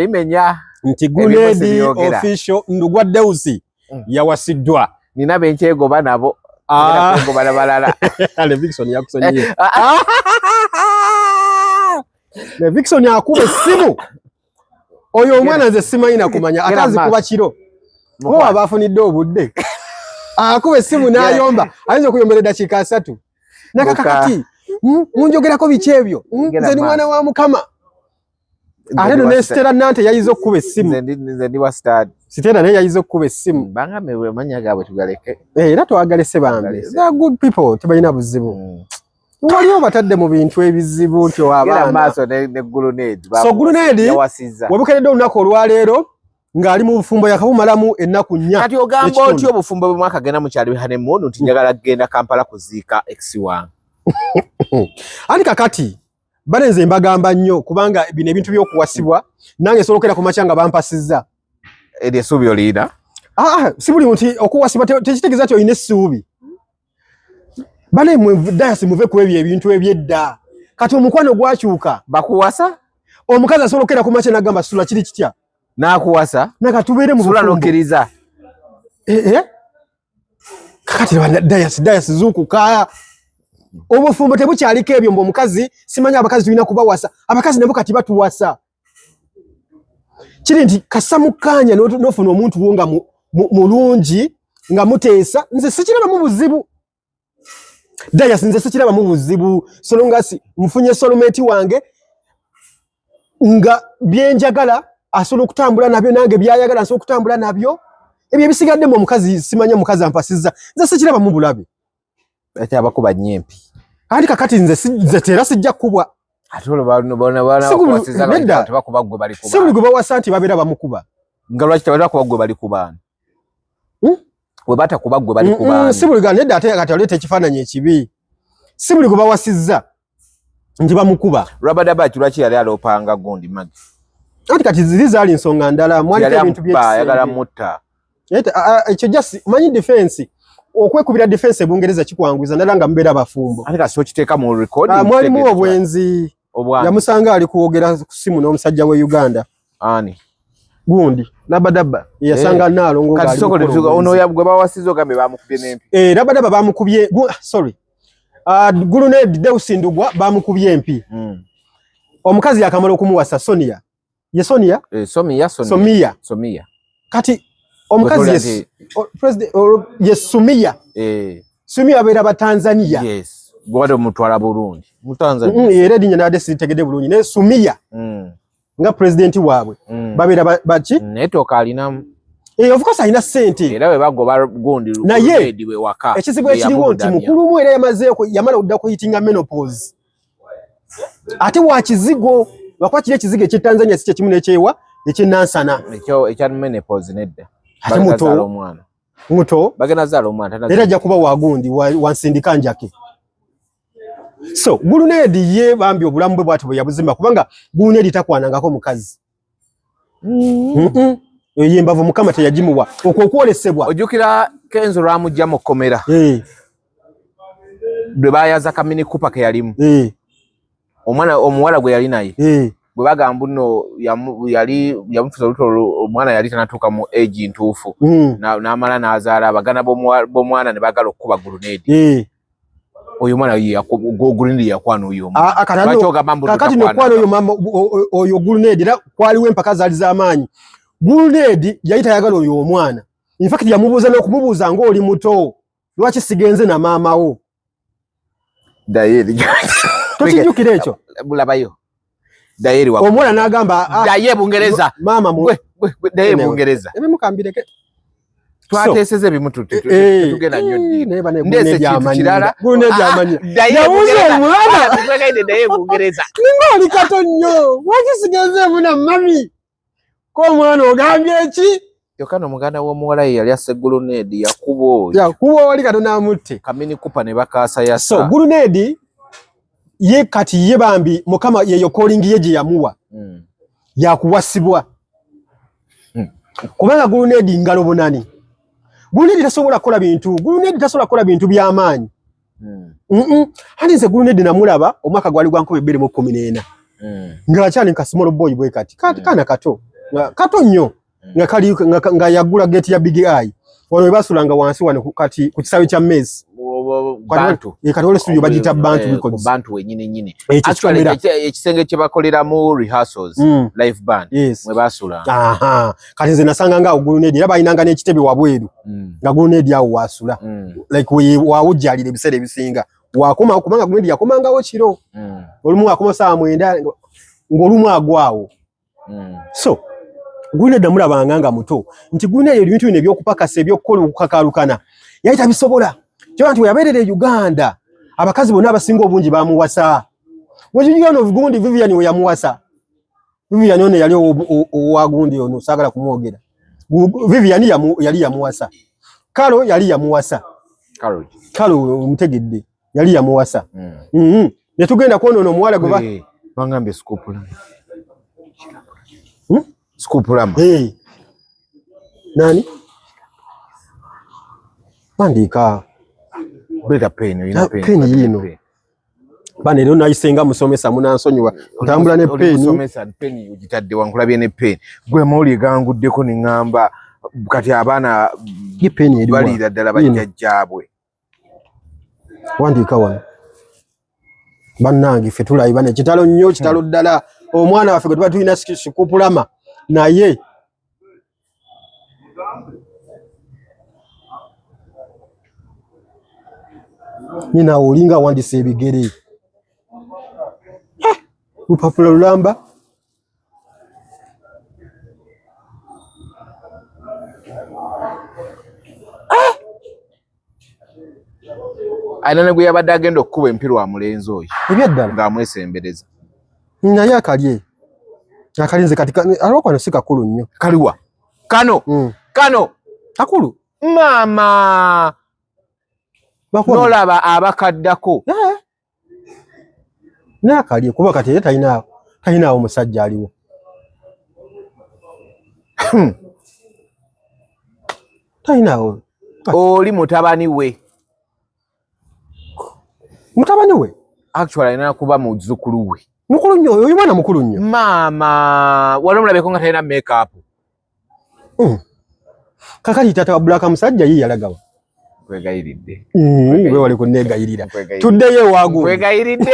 nti Gulunedi official Ndugwa Deusi yawasiddwa nina benkyegoba nabo benkyegoba nabalala ale Vixen yakusonyiye ne Vixen akuba essimu oyo omwana nze simanyi nakumanya akazi kuba kiro bo abafunidde obudde akuba essimu n'ayomba ayinza okuyombera eddakiika 3 nakakati munjogerako biki ebyo nze ni mwana wa Mukama ate ne Stella Nante yayiza okuba essimu nze ndi wa stad Stella naye yayiza okuba essimu bangambe bwe manya gaabwe tugaleke era twagalese bambi they are good people tebalina buzibu waliwo batadde mu bintu ebizibu nti abaana maaso ne Gulunedi so Gulunedi webukedde olunaku olwaleero ng'ali mu bufumbo yakabumalamu ennaku 4 kati ogamba oti obufumbo bwe mwaka genda mu kyalo honeymoon nti njagala kugenda Kampala kuziika ex wange ali kakati balenze mbagamba nnyo kubanga bino ebintu by'okuwasibwa nange solokera ku makyanga bampasizza eri essuubi oliina si buli nti okuwasibwa tekitegeeza nti olina essuubi bale dayasi muve ku ebyo ebintu ebyedda kati omukwano gwakyuka bakuwasa omukazi asolokera ku makya nagamba sula kiri kitya n'akuwasa nakatubeere mu sula nokkiriza kakati dayasi zuukuka obufumbo tebukyaliko ebyo mbu omukazi simanyi abakazi tulina kubawasa abakazi nabo kati batuwasa kiri nti kasamukanya n'ofuna omuntu wo nga mulungi nga muteesa nze sikiraba mu buzibu Dayas nze sikiraba mu buzibu solongasi mfunye solometi wange nga byenjagala asobola okutambula nabyo nange byayagala asobola okutambula nabyo ebyo ebisigadde mu mukazi simanya mukazi ampasizza nze sikiraba mu bulabe ate abakuba nyempi andi kakati nze tera sijja kubwa ate olwo bana bakwasiza tebakuba gwe bali kuba si gwe bawasa nti babeera bamukuba nga lwaki tebalina kuba gwe bali kubaana we bata kuba gwe bali kubaana si buli nedda ate kati oleeta ekifaananyi ekibi si buli gwe bawasizza nti bamukuba Rabadaba lwaki yali alopanga gundi magi ati kati ziri zaali nsonga ndala mwaliko ebintu byayagala mutta ekyo just manyi defense okwekubira defense ebungereza kikwanguza ndala nga mbeera bafumbo ate kasi okiteeka mu record mwalimu obwenzi yamusanga ali kuwogera ku simu n'omusajja we Uganda ani gundi Rabadaba yasanga naalongo nga kati soko ono yabwe bawasizo gambe bamukubye nempi Rabadaba bamukubye sorry Guluned Deusindugwa bamukubye empi omukazi yakamala okumuwasa Sonia ye Sonia Somia kati omukazi president ye Sumia Sumia abeera ba Tanzania yes gwade mutwala Burundi mu Tanzania era dinya nade sitegede bulungi ne Sumia nga president waabwe babeera bachi network alina of course alina sente era we bagoba gundi Guluned we waka ekizibu ekiriwo nti mukulu mu era yamazeeko yamala odda ku hitinga menopause ate wa kizigo wakwakira ekizigo ekye Tanzania si kimu n'ekyewa ekyenansana ekya menopause nedda ate muto bagena zalo omwana era ajja kuba wagundi wansindika njake so Guluned ye bambi obulamu bwe bwati bwe yabuzimba kubanga Guluned takwanangako mukazi yembavu mukama teyajimuwa okwolesebwa ojukira Kenzo Ramujja mu komera bwe bayaza kamini kupa ke yalimu omwana omuwala gwe yali naye bwe bagamba nno yamufuza olutolo omwana yali tanatuuka mu age ntuufu n'amala n'azaala abagana b'omwana ne bagala okukuba Guluned oyo mwana Guluned yakwana oyo kakati nokwana oyo mama oyo Guluned era kwaliwo empaka zaali z'amaanyi Guluned yali tayagala oyo omwana in fact yamubuuza n'okumubuuza ng'oli muto lwaki sigenze na maama wo Dayeri tokijjukira ekyo bulabayo Dayeri omwana n'agamba Daye Bungereza maama mu Daye Bungereza ebimukambireke twateeseza ebimutu tugenda nnyo ndese ekintu kirala Guluned amanyi yawuza omwana Daye Bungereza ningaoli kato nnyo lwaki sigenze muna mami ko omwana ogambye eki yokana omuganda w'omuwala ye yali asse Guluned yakuba oli kato n'amutte kamini kupa ne bakaasa yasa so Guluned ye kati ye bambi mukama yeyo calling ye gye yamuwa yakuwasibwa kubanga Guluned ngalo bonani Guluned tasobola kukola bintu Guluned tasobola kukola bintu by'amaanyi hali nze Guluned namulaba omwaka gwali gwa 2014 ng'akyali nka small boy bwe kati kana kato nnyo nga yagula gate ya Big Eye wano we basulanga wansi wano kati ku kisawe kya Messi Bantu kati ole studio bagita Bantu Records Bantu wenyine actually ekisenge kye bakolera mu rehearsals live band mwe basula kati nze nasanga nga Guluned era bayinanga n'ekitebe wabweru nga Guluned awo wasula like we wawujjalira ebiseera ebisinga wakoma kubanga Guluned yakomangawo kiro olumu akoma saa 9 ng'olumu agwawo so Guluned amulabanga nga muto nti Guluned ebintu bino ebyokupakasa ebyokukola okukakalukana yali tabisobola kyo nti yabeerera Uganda abakazi bonna abasinga obungi bamuwasa wejugano gundi Vivian we yamuwasa Vivian ono yali owa gundi ono sagala kumwogera Vivian yali yamuwasa Kalo yali yamuwasa Kalo umutegedde yali yamuwasa ne tugenda kwono omuwala gwe bangambe Skupulama nani bandika beta pen ina pen yino bane lero nayisenga musomesa munansonyiwa ntambula ne pen musomesa pen ujitadde wankulabye ne pen gwe moli ganguddeko ne ngamba kati abaana ye pen eri bali daddala bajjabwe wandika wano bannange fe tulayiba ne kitalo nnyo kitalo ddala omwana waffe gwe tuba tulina Skupulama naye Nina olinga wandise ebigere. Lupapula lulamba. Aina gwe yabadde agenda okukuba empira wa mulenzi oyo. Ebyaddala ng'amwesembereza. Naye akalye. Akalinze katika aloko no sikakulu nnyo. Kaliwa. Kano. Kano. Kakulu. Mama. Nolaba abakaddako. Nakalye kuba kati talina omusajja aliwo. Talinawo. Oli mutabani we. Mutabani we? Actually alina kuba muzzukulu we. Mukulu nnyo, oyo mwana mukulu nnyo. Mama, wali omulabeko nga talina make-up. Kakali tata wa Black musajja ye yalagawa. Kwegayiridde. We wali kunegayirira. Tuddeyo waagu. Kwegayiridde.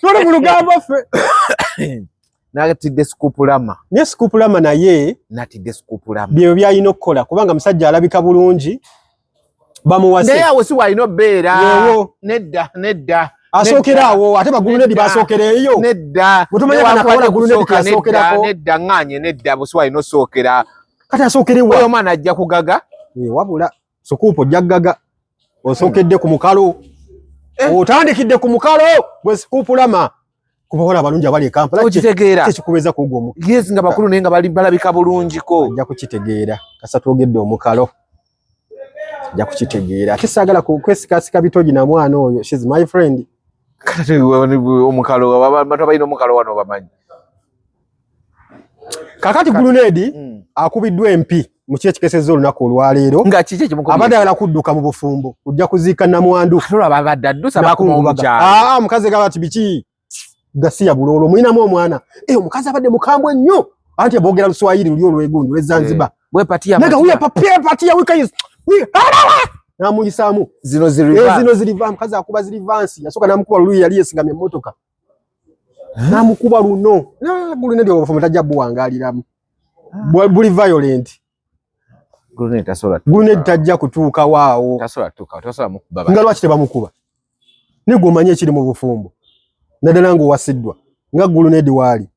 Tole mulugamba ffe. Natidde Scoopulama. Ne Scoopulama naye natidde Scoopulama. Byo byalina okukola kubanga musajja alabika bulungi. Bamuwase. Naye awo si walina obbeera. Nedda. Asookerawo ate bagulunedi basookereeyo. Nedda. Mutumanya kana kawala gulunedi kasookerako. Nedda nganye nedda buswali no sookera. Kati asookerewa. Oyo mwana ajja kugaga. Wabula Scoop ojja gaga. Osookedde ku mukalo. Otandikidde ku mukalo gwe Scoopulama. Kubakola abalungi abali e Kampala. Okitegeera. Kikubeza kugwo mu. Yes nga bakulu naye nga balabika bulungiko. Ajja kukitegeera. Kasa twogedde omukalo. Ajja kukitegeera. Ate saagala kwesikasika bitogi na mwana oyo. She's my friend. Kati omukalo abantu abalina omukalo wano bamanyi. Kakati gulunedi akubiddwa MP mu kye kikesezza olunaku olwaleero. Nga kiki kimukubye? Abadde ayagala kudduka mu bufumbo. Kujja kuziika namwandu. Atolaba abadde addusa bakumukyala. Mukazi gaba ati biki? Gasiya bulolo mwinamu omwana. Omukazi abadde mukambwe nnyo. Anti boogera Luswayiri luli olwegundu lwe Zanzibar. Bwe patia. Naga huya patia wika namuyisaamu. Zino ziriva. Mukazi akuba zirivansi. Yasooka namukuba luli yali yeesigamye emmotoka. Namukuba luno. Gulunedi obufumbo tajja buwangaaliramu. Buli violent. Gulunedi tajja kutuuka waawo. Tasola mukuba. Nga lwaki tebamukuba? Ne gomanye ekiri mu bufumbo. Naddala ng'owasiddwa. Nga gulunedi waali.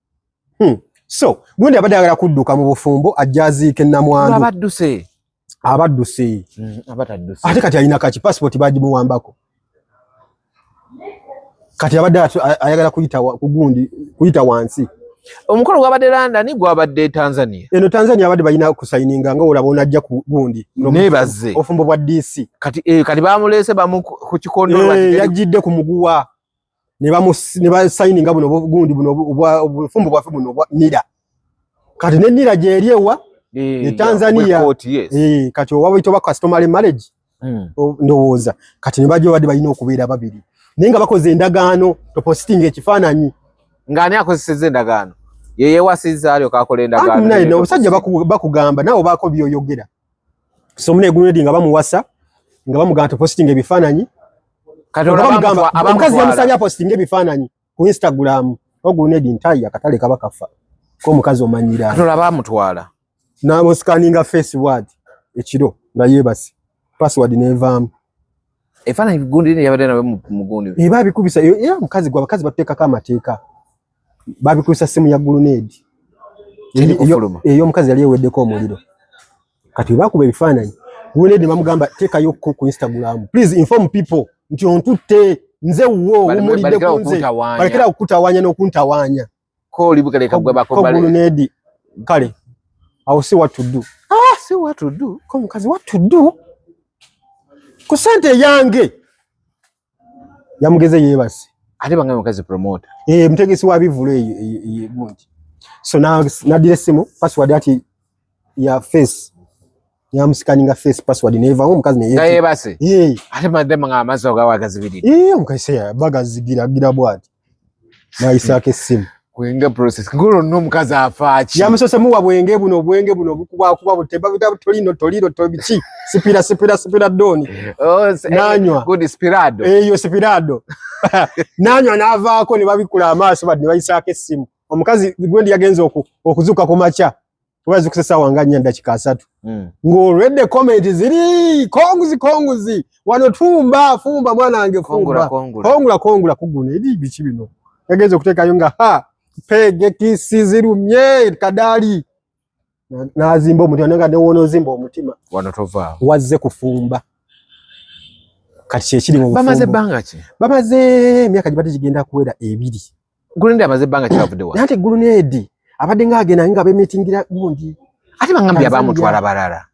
So, gulunedi abadde ayagala kudduka mu bufumbo ajja aziike namwandu. Abadduse. Abatadduse. Ate kati alina kaki passport bagimuwambako. Kati abadde ayagala kuyita wansi. Omukolo gwabadde London gwabadde Tanzania. Eno Tanzania abadde balina kusayininga nga olaba onajja ku gundi. Nebaze. Ofumbo bwa DC. Kati bamuleese ku kikondo yajjidde ku muguwa. Ne basayininga buno gundi buno obufumbo bwaffe buno bwa NIRA. Kati ne NIRA gye eryewa ne Tanzania. Kati owabayita ba customary marriage. Ndowooza. Kati ne bajja badde balina okubeera babiri. Naye nga bakoze endagaano topostinga ekifaananyi. Ng'ani akozesezza endagaano? Yeye wasizza alyo kakola endagaano. Naye obusajja bakugamba naawe baako byoyogera. So mune gulunedi nga bamuwasa nga bamugamba topostinga ebifaananyi. Omukazi yamusabye apostinga ebifaananyi ku Instagram. Ogulunedi ntayi akatale kaba kafa. Ko omukazi omanyira. Katola bamutwala. N'amusikaninga face word ekiro nga yeebase. Password nevaamu. Efaananyi gundi ne yabadde nawe mu gundi. Babikubisa era mukazi gwa bakazi bateekako amateeka. Babikubisa simu ya gulunedi. Eyo omukazi yali eweddeko omuliro. Kati bakuba ebifaananyi. Gulunedi bamugamba teekayo ku Instagram. Please inform people nti ontutte nze wo umulidde ku nze. Balekera okutawaanya n'okuntawaanya. Ko libukaleka gwe bakobale. Gulunedi kale. I'll see what to do. See what to do? Ko mukazi what to do? Ku sente yange. Yamugeze yeebase. Ate bangaye mukazi promoter. Mutegesi wa bivulo eyo gundi. So nadire simu password ati ya face. Yamusikaninga face password neva omukazi ne yeebase. Ate madema nga amazo gawagazibiri. Omukazi bagazigira bwati. Naisake simu. Kuinga process. Ngulo no mukazi afachi. Yamusose muwa bwenge buno kuba butemba tolino tobichi. Sipira doni. Nanywa. Good spirado. Yo spirado. Nanywa navaako ne babikula amaaso badi bayisake simu. Omukazi gwendi yagenze okuzuka ku macha. Ubazi kusesa wanganya ndakika 3 ng'olwedde comment ziri konguzi wano fumba mwana wange fumba kongula kuguna edi biki bino yagenze okuteekayo nga pege kisizirumye kadali nazimba omutima nga ne wono zimba omutima wano tova wazze kufumba kati kyekiri mu bamaze banga ki bamaze emyaka gibadde gigenda kuwera 2 Gulunedi amaze banga ki bavudde wa ate Gulunedi abadde ng'agenda nga bemetingira gundi ate bangambye abamutwala balala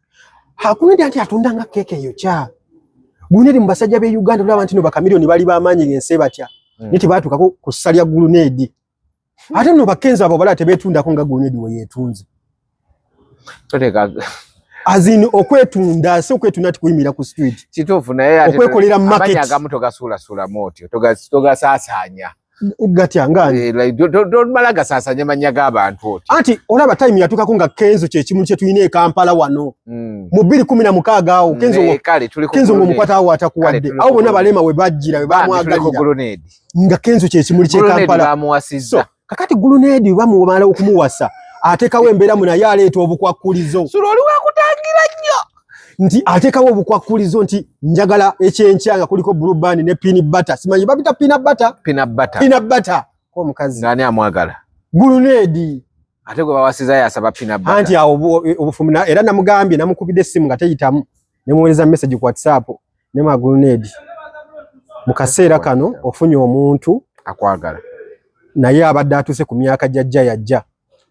Gulunedi anti atundanga keke eyo kya Gulunedi mu basajja be Uganda olaba nti no bakamiliyoni bali bamaanyi ng'ense batya niti baatuukako ku ssalya Gulunedi ate no bakenzo abo balala tebetundako nga Gulunedi we yeetunze azini okwetunda so kwetunda tikuyimira ku street kituufu naye ate okwekolera market abanyaga togasula motyo togasasanya gatya ngani don't malaga sasanya manyaga abantu oti anti olaba time yatukako nga Kenzo kyekimu kye tuyine Kampala wano mu 2016 awo Kenzo ngomukwata awo atakuwadde awo bonna balema we bajjira we bamwagalira nga Kenzo kyekimu kye Kampala bamuwasizza kakati Gulunedi bamumala okumuwasa atekawo embeera mu naye aleeta obukwakulizo suloli wakutangira nnyo nti atekawo obukwakulizo nti njagala ekyenkyanga kuliko blue band ne peanut butter simanyi babita peanut butter ko mukazi nani amwagala Gulunedi ate gwe bawasiza yasaba peanut butter anti awo obufumina era namugambye namukubidde essimu nga teyitamu nemuweleza message ku WhatsApp ne ma Gulunedi mu kaseera kano ofunye omuntu akwagala naye abadde atuse ku myaka jajja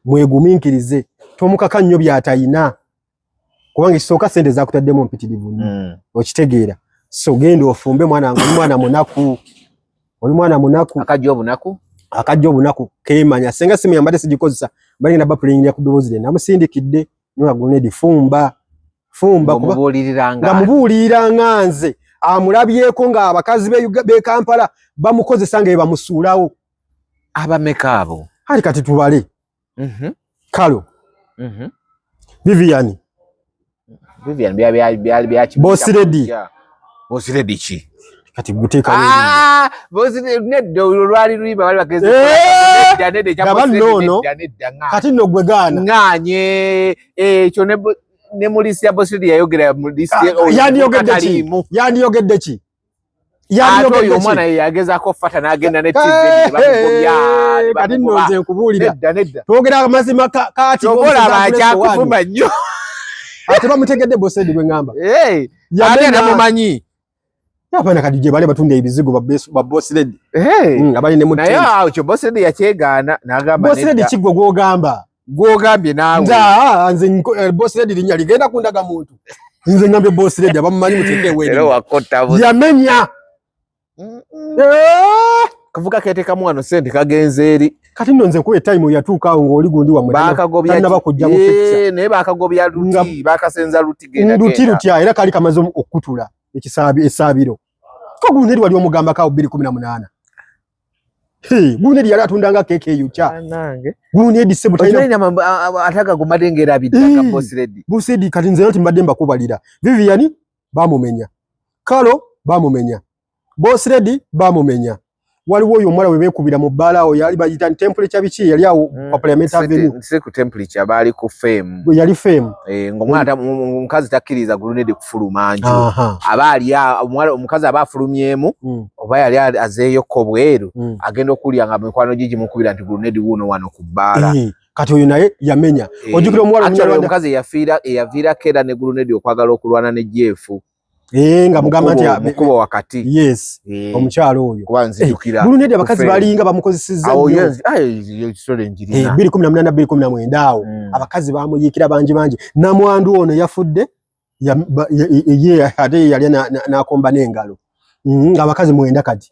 mweguminkirize tomukaka nnyo byatayina kubanga kisooka sente zakutaddemu mpitirivu okitegeera so genda ofumbe mwana munaku akajja obunaku kemanya senga simu yambadde sigikozesa bali na bapulingi ya kudobozi namusindikidde nwa Gulunedi fumba nga mubuulira nganze amulabyeko nga abakazi be Kampala bamukozesa nga bamusuulawo abameka abo hali kati tubale Kalo Vivian Boss Lady chi kati guteka Boss Lady lwali lwiba wali bakeze nedde kati no gwegana nganye ekyo ne mulisi ya Boss Lady yayogera mulisi yandiyogedde ki Ato omwana yagezako fata n'agenda ne TV kati nnoze nkubuulira twogera amazima kati abakyakufumba nnyo ate bamutegedde Boss Lady gwe ngamba ate namumanyi abaana kati gye bali batunda ebizigo ba Boss Lady abali ne naye awo kyo Boss Lady yakyegaana n'agamba Boss Lady kiggwe gw'ogambye naawe nze Boss Lady linnya ligenda kundaga muntu nze ngambye Boss Lady abamumanyi muteekewe yamenya kavuga keetekamu wano sente kagenze eri kati nno nze kuba time yatuuka awo ng'oli gundi wamwe bakagobya naye bakagobya luti bakasenza luti lutya era kali kamaze okutula esaabiro ko Gulunedi wali omugamba kawo 2018 Gulunedi yali atundanga keeke eyo kya Gulunedi sebo ataka kumadengera bidaka Boss Lady kati nze nti mbadde mbakubalira Vivian bamumenya Kalo bamumenya Boss Lady bamumenya waliwo oyo omwala we beekubira mu bbaala awo yali bayita temperature biki yali awo kwa Parliament Avenue nse ku temperature bali ku fame yali fame ng'omwana omukazi takkiriza Gulunedi kufuluma nju aba ali omukazi aba afulumyemu oba yali azeeyo ko bweru agenda okulya nga mikwano gigi mukubira nti Gulunedi wuno wano ku bbaala kati oyo naye yamenya ojjukira omuwala omukazi eyaviirako era ne Gulunedi okwagala okulwana ne Jeefu nga mugamba nti mukubo wakati yes omukyalo oyo Gulunedi abakazi balinga bamukozesezza yo kisole njirina 2018 2019 awo abakazi bamuyiikira bangi namwandu ono yafudde ye ate yali nakomba n'engalo ng'abakazi 9 kati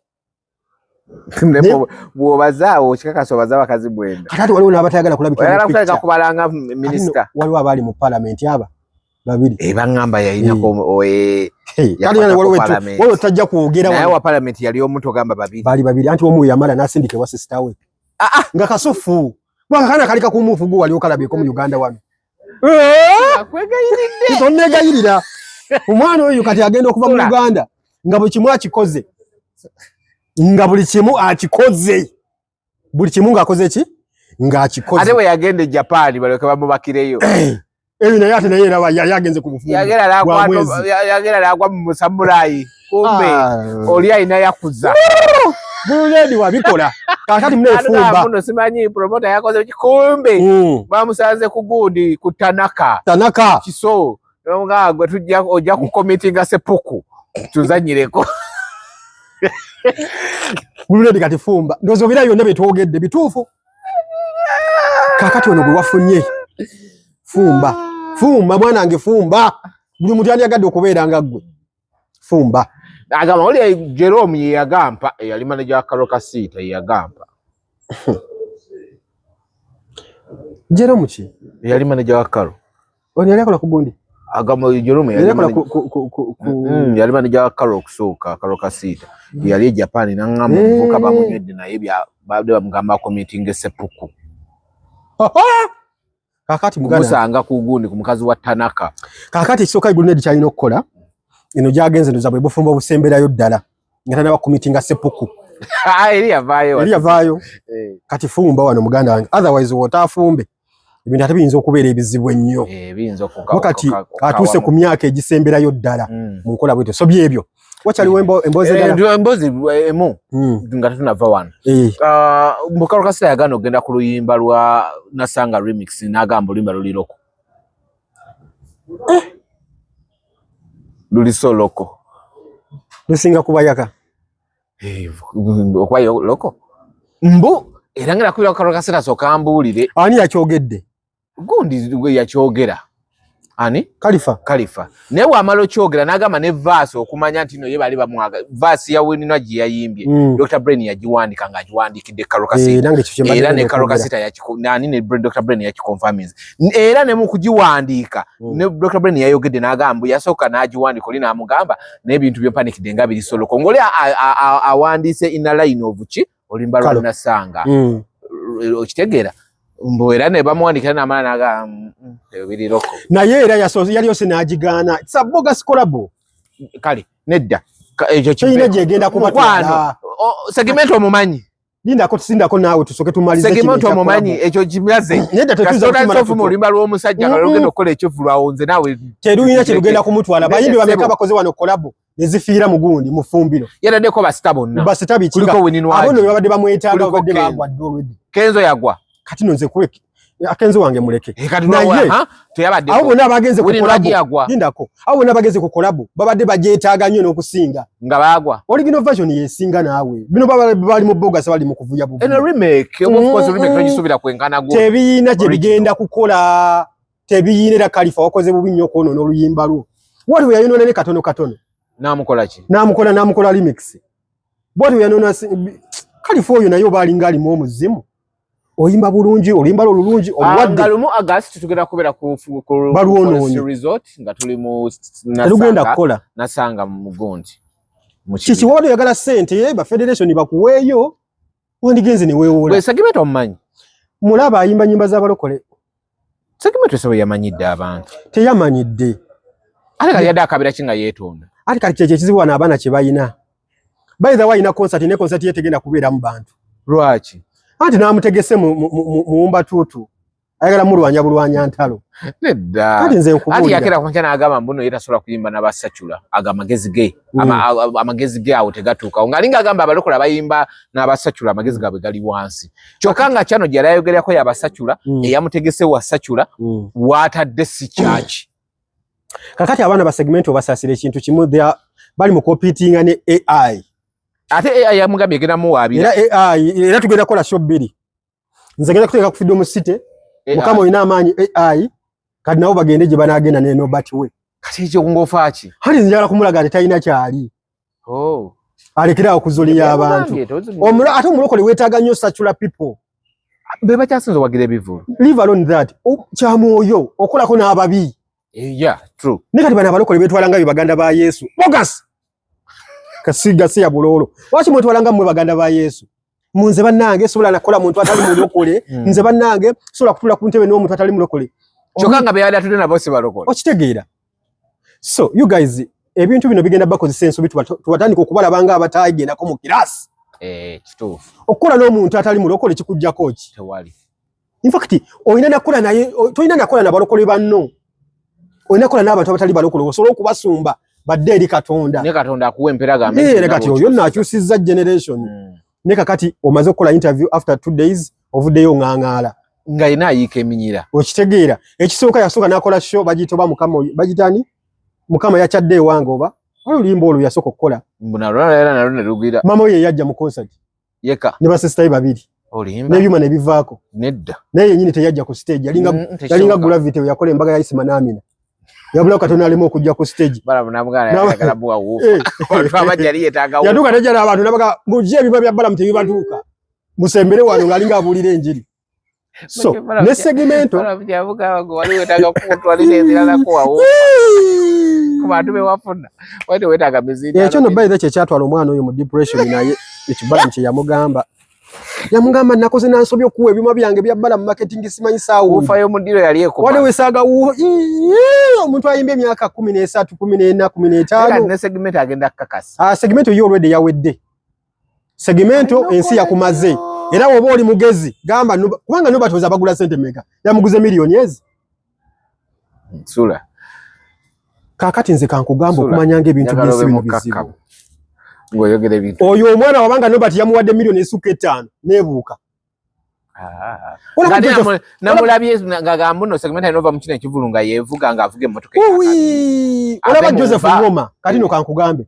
bw'obazaawo kikakasa obaza abakazi 9 kati waliwo n'abatayagala kulabika kubalanga minisita waliwo abali mu palamenti aba babiri bangamba yalinako waliwo tajja kwogera naye wa palamenti yali omuntu ogamba babiri anti omu yamala n'asindika ewa sisita we nga kasufu bwakakana kalika kumufugu wali okalabyeko mu Uganda wano tonnegayirira omwana oyo kati agenda okuva mu Uganda nga buli kimu akikoze buli kimu ng'akoze ki ng'akikoze. Ate bwe yagenda e Japan baleke bamubakireyo. Naye ate naye era yagenze ku bufumbo. Yagera lagwa mu samurai. Kumbe oli alina yakuza. Buledi wabikola. Kakati mune fumba. Muno simanyi promoter yakoze kumbe. Bamusanze ku gundi ku Tanaka. Kiso. Nga gwe tujja ojja ku committee nga seppuku. Tuzanyireko. Buledi kati fumba. Ndozo bira yonna betwogedde bituufu. Kakati ono gwe wafunye. Fumba mwanange fumba. Buli muntu yagadde okubeera nga ggwe. Fumba. Agamba oli Jerome ye yagampa yali manager wa Karoka City ye yagampa. Jerome ki? Yali manager wa Karo. Oni yali akola ku gundi. Agamba Jerome yali yali manager wa Karo okusoka Karoka City. Yali e Japan nangamba mvuka bamunywedde naye babde bamugamba committee ngesepuku. Kakati mugana musanga ku gundi ku mukazi wa Tanaka. Kakati kisoka igulunedi kyalina okukola. Ino jagenze ndoza bwe bufumbo busemberayo ddala. Ngata na bakumitinga seppuku. Eri yavaayo. Kati fumba wano muganda wange. Otherwise wotafumbe. Ebintu ate biyinza okubeera ebizibu ennyo. Biyinza okuka. Wakati atuuse ku myaka egisemberayo ddala. Mu nkola bwetyo. So byebyo. Wakyaliwo emboozi endala. Emboozi emu. Nga tunava wano. Karoka City yagana ogenda ku luyimba lwa Nasanga remix n'agamba oluyimba luliroko. Luliso loko. Lusinga kubayaka. Okwayo loko. Mbu erangira kuyo Karoka City sokambulire. Ani yakyogedde? Gundi gwe yakyogera. Ani? Khalifa. Ne wa malo kyogera nagamba ne verse okumanya nti no ye bali bamwaga. Verse ya Winnie Nwaji yayimbye. Dr. Brain yagiwandika ngagiwandikidde Karoka City. Era ne Karoka City nani ne Dr. Brain yakiconfirms. Era ne mu kugiwandika ne Dr. Brain yayogedde nagamba yasoka nagiwandika oli namugamba n'ebintu byo panikide nga biri solo Kongole awandise in line of chi olimba lwa Nasanga. Okitegeera Mbwera ne bamuwandikira na maana naga biri loko. Na ye era yali yose nagigaana. It's a bogus collab. Kale nedda. Ekyo kiyina gyegenda kubatwala. Segmento omumanyi. Sindako naawe tusoke tumalize kino. Segmento omumanyi ekyo kimaze. Nedda tetuza kumala mu limba lw'omusajja kalogenda okukola ekyevulwa onze naawe. Teruyina kirugenda kumutwala. Bayimbi bameka bakoze wano collab. Nezifiira mugundi mufumbiro. Yaladdeko basita bonna. Basita bikiga. Abono babadde bamwetaaga babadde bagwa already. Kenzo yagwa. Kati nonze kuweke akenzo wange muleke tuyabadde abo bonna bagenze ku collab ndako abo bonna bagenze ku collab babadde bajeetaaga nnyo n'okusinga nga bagwa original version yesinga naawe bino bali mu boga bali mu kuvuya buvu eno remake of course remake tujisubira kwenkana go tebiyina gye bigenda kukola tebiyina era Khalifa wakoze bubi nnyo kono n'oluyimba lwo wali we yayinona ne katono namukola remix wali we yayinona Khalifa oyo nayo balinga ali mu omuzimu oyimba bulungi olimba lulungi obwadde ngalumu August tugenda kubera ku resort nga tuli mu Nasanga mu Gundi kiki wado yagala sente ba federation bakuweeyo wandigenze ne weewola bwe segment omumanyi mulaba ayimba nyimba z'abalokole segment esebo yamanyidde abantu teyamanyidde ale kali yadde akabira kinga yeetonda ale kali kye kizibu wana abaana kye bayina by the way ina concert ne concert yetegenda kubeera mu bantu lwaki anti namutegese muumba tutu ayagala mulwanya bulwanya ntalo nedda ati yakera kunkana agamba mbuno yeta sola kuyimba n'abasachula amagezi ge amagezi ge awo tegatuuka ngalinga agamba abalokola bayimba n'abasachula amagezi gabwe gali wansi kyokanga kyano gyali ayogerako y'abasachula eyamutegese wa sachula watadde si kyaki kakati abaana ba segment obasasira ekintu kimu bali mu competing ne AI ate AI yamugambye genda muwabira era tugenda kola show bbiri nze ngenda kuteeka ku Freedom City mukama oyina amaanyi AI kati nabo bagende gye banagenda ne Nobert we kati ekyo ngofa ki hali njala kumulaga ate talina kyali alekera okuzuliya abantu ate omulokole weetaaga nnyo sachula people be bakyasinza wagira ebivulu leave alone that kyamwoyo okolako n'ababi true ne kati bana abalokole betwala nga baganda ba Yesu bogus kasiga siya bulolo wachi mwetwalanga mwe baganda ba Yesu munze bannange sobola nakola muntu atali mulokole nze bannange sobola kutula ku ntebe n'omuntu atali mulokole kyokanga beyali atudde nabo si balokole okitegeera so you guys ebintu bino bigenda bakozesa ensobi tubatandika okubalabanga abatayigendako mu kirasi kituufu okukola n'omuntu atali mulokole kikujjako ki tewali In fact oyina nakola naye toyina nakola na balokole banno oyina nakola n'abantu abatali balokole osobola okubasumba badde eri Katonda ne Katonda akuwa emperaga amazima ne kati oyo nakyusizza generation ne kakati omaze okukola interview after 2 days ovuddeyo ng'ang'ala nga ina ayiika eminyira okitegeera ekisooka yasooka n'akola show bagitoba mukama bagitani mukama yakyadde ewange oba olulimba olwo yasooka okukola mbona rugira mama ye yajja mu concert yeka ne basista babiri olimba n'ebyuma ne bivaako nedda naye yennyini teyajja ku stage yalinga Gravity yakola embaga ya Isima Namina yabula Katonda alimo okujja ku stage yagala buwa wufa abajali yetaaga yaduka nejala abantu nabaga mujje ebiba bya Balamu tebibatuuka musembere wano ng'alinga abulira enjiri so ne segmento yavuga wali wetaaga kutwalira ezirala kuwa wufa kubantu bewafuna wali wetaaga mizindi ekyo no by the kyatwala omwana oyo mu depression naye ekibalamu kye yamugamba nakoze nansobye okuwa ebyuma byange bya Balamu marketing simanyi saawo ufayo mudiro yali eko wale wesaga omuntu ayimba emyaka 13 14 15 ne segment agenda kakasa segmento yo already yawedde segmento ensi yakumaze era woba oli mugezi gamba kubanga no batoza bagula sente mega yamuguze miliyoni ezi sula kakati nze kankugamba okumanyanga ebintu by'ensi bino bizibu ngoyogere bintu oyo omwana wabanga nobati yamuwadde miliyoni esuka 5 nebuuka namulabye ngagamba no segment inova mukine kivulunga yevuga nga avuge emotoka olaba Joseph Ngoma kati no kankugambe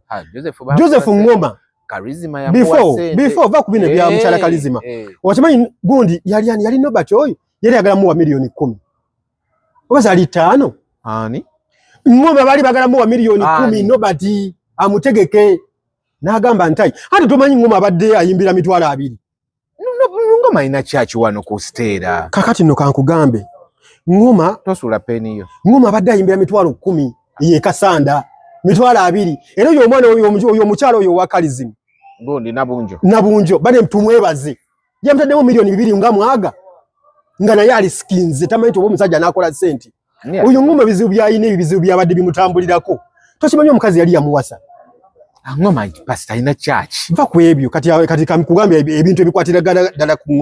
Joseph Ngoma Karizima ya before va kubine bya mchala Karizima wachimanyi gundi yali nobati oyo yali agala muwa miliyoni 10 obaza ali 5 ani Ngoma bali bagala muwa miliyoni 10 nobati amutegeke nagamba ntai hati tomanyi Ngoma abadde ayimbira mitwalo 2 Ngoma ina chachi wano ku stera kakati no kankugambe Ngoma tosula peni yo Ngoma abadde ayimbira mitwalo 10 ye Kasanda mitwalo 2 era oyo omwana oyo mukyalo oyo wa Karizima ngondi nabunjo bane mtumwebaze yamtaddemu miliyoni 2 nga mwaga nga naye ali skins tamanyi obo musajja nakola senti oyo Ngoma bizibu byayine ebizibu byabadde bimutambulirako tokimanyi omukazi yali yamuwasa Ngoma pastor ina church mva kwebyo kati kamkugambya ebintu ebikwatira dala ku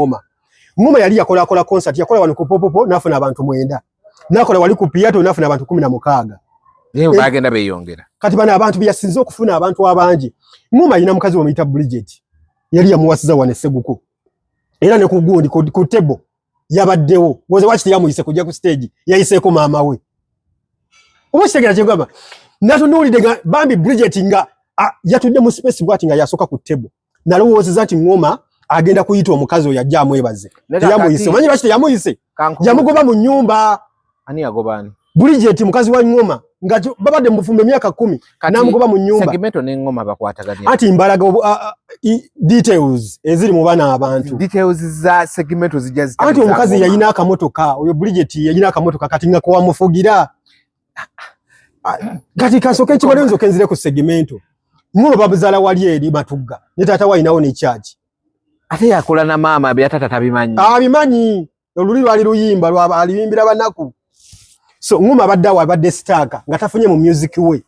Ngoma yali yakola concert yakola wano ku popopo nafuna abantu 9 nakola wali ku piato nafuna abantu 16 leo bagenda beyongera kati bana abantu byasinze okufuna abantu abangi Ngoma ina mukazi omuyita Bridget yali yamuwasiza wane Seguko era ne kugundi ku table yabaddewo woze wakiti yamuyise kujja ku stage yayiseko maama we omusegera kyegamba natunulide bambi Bridget nga yatudde mu space bwati nga yasoka ku table nalowooza nti Ngoma agenda kuyita omukazi oyo ajja amwebaze yamuyise manyi bakiti yamuyise yamugoba mu nyumba ani yagobani Bridget mukazi wa Ngoma nga babadde mufumbe myaka 10 namugoba mu nyumba segmento ne Ngoma bakwataganya ati mbalaga details eziri mu bana abantu details za segmento zijazi ati omukazi yayina akamotoka oyo Bridget yayina akamotoka kati nga ko wamufugira kati kasoke kibalenzo kenzire ku segmento Ngoma babuzala wali eri Matugga ne tata wayinawo ne charge ate yakola na mama bya tata tabimanyi abimanyi oluli lwali luyimba aliyimbira banaku so Ngoma abadde staka nga tafunye mu music we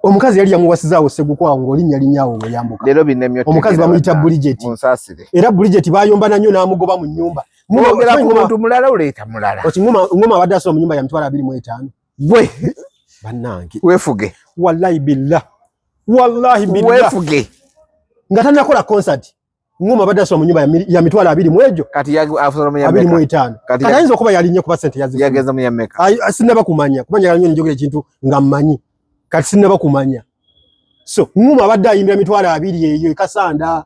omukazi yali yamuwasizaawo Seguko ngolinnya linnyawo we yambuka lero binemyo omukazi bamuyita Bridget munsasire era Bridget bayomba nanyo namugoba mu nyumba ngomera ku muntu mulala uleta mulala Ngoma abadde asoma mu nyumba ya mitwala 25 we bannange wefuge wallahi billah wefuge nga tanakola concert Ngoma abadde asoma mu nyumba ya mitwala 20 mwejo kati afusoma ya meka 25 kati ayinza okuba yali nnyo kuba sente yazifuna yageza mu ya meka sinaba kumanya kumanya nnyo njogera ekintu nga mmanyi kati sinaba kumanya so Ngoma abadde ayimbira mitwalo 2 eyo Kasanda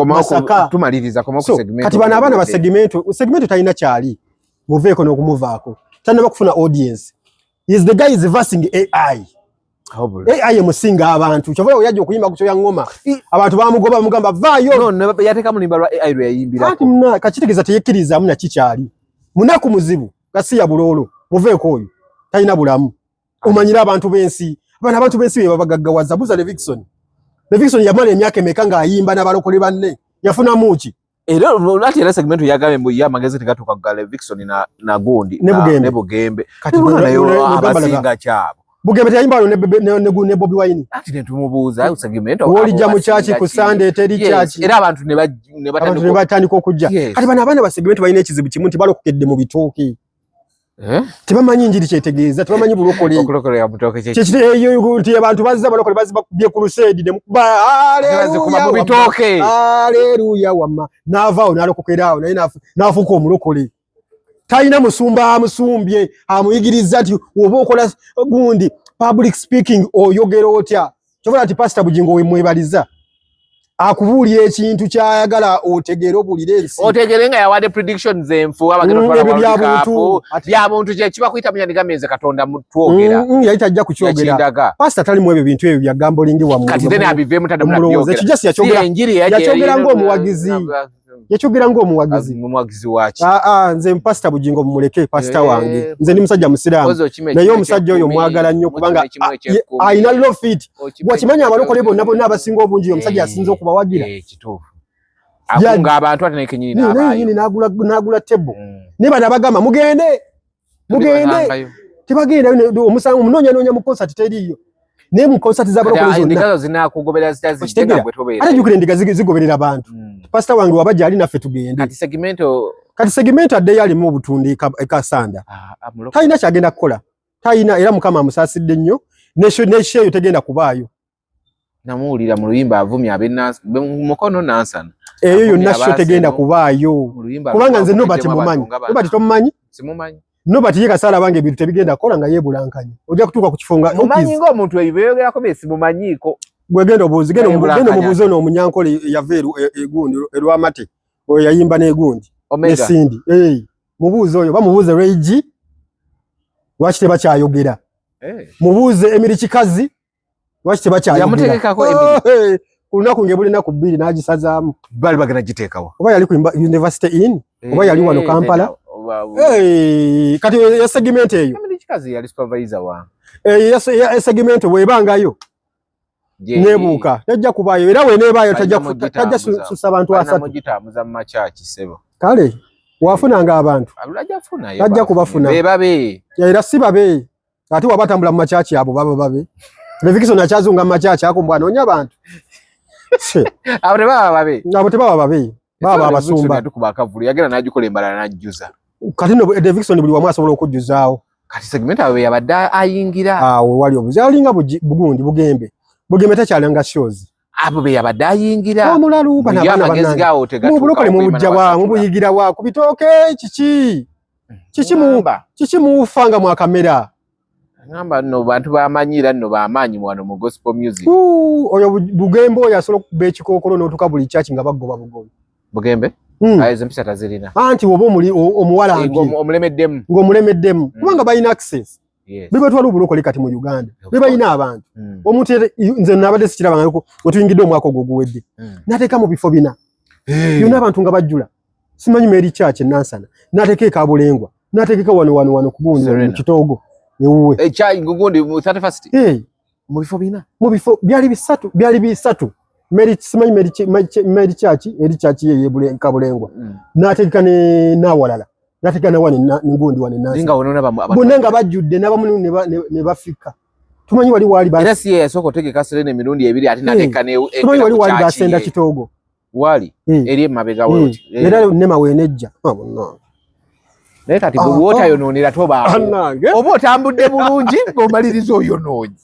Masaka tumaliriza koma ku segmento kati bana abana ba segmento talina kyali muveeko n'okumuvaako tanaba kufuna audience is the guy is versing AI AI musinga abantu kyovula yajja okuyimba ku kya Ngoma abantu bamugoba mugamba vaayo no yateka mu nimba lwa AI lwe yayimbira kati mna kakitegeza teyekkiriza amuna kikyali munaku muzibu kasi ya bulolo muveeko oyo talina bulamu omanyira abantu b'ensi abantu b'ensi be babagaggawaza buza Levikson yamala emyaka emeka nga ayimba n'abalokole banne yafuna muki era lati era segmento yagabe mbu ya magezi tekatuka ku Levikson na gundi ne bugembe kati nayo abasinga kyabo Bugembe tayimba ne Bobi Wine ati ne tumubuuza segmento woli jamu chachi ku Sunday teri chachi era abantu ne batandika okujja kati bana abana ba segmento balina ekizibu kimu nti balokokedde mu bitooke tebamanyi njiri kyetegeeza tebamanyi bulokole okulokole ya mutoke kyekireyo nti abantu bazza balokole bazza bakubye ku Crusade ne mukuba haleluya mu bitoke haleluya wamma navaawo nalokokeraawo naye nafuuka omulokole talina musumba amusumbye amuyigiriza nti oba okola gundi public speaking oyogera otya kyobola nti Pastor Bugingo we mwebaliza akubuulira ekintu kyayagala otegere obulire ensi otegere nga yawadde predictions enfu abagero bya muntu kye kiba kuyita munyandigameze Katonda mutwogera yayita ajja kukyogera Pastor tali mu ebyo bintu ebyo bya gambolingi wa kati then abiveemu tadamunabyogera kijasi yakyogera ng'omuwagizi yakyogera ng'omuwagizi waki nze Pastor Bugingo mumuleke Pastor wange nze ndi musajja musiraamu naye omusajja oyo mwagala nnyo kubanga ayina lofit wakimanya abalokole bonna abasinga obungi omusajja asinza okubawagira kituufu akunga abantu ate nekenyini n'abayi n'agula tebo ne bano abagamba mugende tebagenda omunoonya mu concert teriiyo naye mu concert z'abalokole zonna zinakugobera zitazigenda gwe tobeera ate jukira endiga zigoberera abantu Pastor wange wabajja ali naffe tugende kati segmento addeyo alimu obutunde ekasanda talina kyagenda kukola talina era Mukama amusaasidde nnyo nesheeyo tegenda kubaayo namuwulira mu luyimba avumya abenansi mukono nansana eyo yonna sho tegenda kubaayo kubanga nze Nobati mumanyi Nobati tomumanyi simumanyi Nobati ye kasaala bange ebintu tebigenda kukola nga yeebulankanya ojja kutuuka ku kifunga mumanyi ng'omuntu ebibeyogerako besimumanyiiko gwegenda obuuzi genda omubuuzi ono omunyankole yava egundi erwamate oyo yayimba n'egundi nesindi mubuuzi oyo bamubuuze Reigi lwaki tebakyayogera mubuuze Emiri Kikazi lwaki tebakyayogera ku lunaku ng'ebuli ennaku bbiri n'agisazaamu bali bagenda giteekawo oba yali ku University Inn oba yali wano Kampala kati ya segment eyo Emiri Kikazi yali supervisor wange ya segment webangayo nebuuka tajja kubaayo era weneebaayo tajja susa abantu 3 kale wafunanga abantu tajja kubafuna era si babe ate waba atambula mu makyaki abo baba babe Levikison akyazunga mu makyaki ako mbwa anoonya abantu abo tebaba babe baba abasumba yagenda n'agikola embala n'ajjuza kati no Levikison buli wamu asobola okujjuzaawo kati segment abe yabadde ayingira awo wali obuzi alinga bugundi Bugembe takyalanga shows abo be yabadde ayingira omulalu bana mu bulokole mu bujja bwa mu buyigira bwa ku bitooke kiki mufanga mu kamera ngamba no bantu bamanyira no bamanyi mwano mu gospel music oyo Bugembe oyo asobola okuba ekikookolo n'otuka buli kyaki nga bagoba bugobi Bugembe ayizo mpisa tazirina anti woba omuwala ng'omulemeddemu kubanga balina access bibatwala obulokole kati mu Uganda bebalina abantu omuntu nze nabadde sikirabanga otuyingidde omwaka ogwo guwedde nateeka mu bifo bina byonna abantu nga bajjula simanyi Mary Church Nansana nateeka Kabulengwa nateeka wano ku gundi mu Kitoogo ewuwe chai ngugundi mu 31st mu bifo byali bisatu simanyi Mary Church eri church ye Kabulengwa nateeka n'awalala nateeka nawani ngundi wane Nansana bonna nga bajjudde n'abamu ne bafika tumanyi wali era si yasooka otegeka Serena emirundi ebiri ate nateeka tumanyi wali basenda Kitoogo wali eri emabega woti era nema wenejja naye kati bw'otayonoonera toba oba otambudde bulungi ng'omaliriza oyonoonyi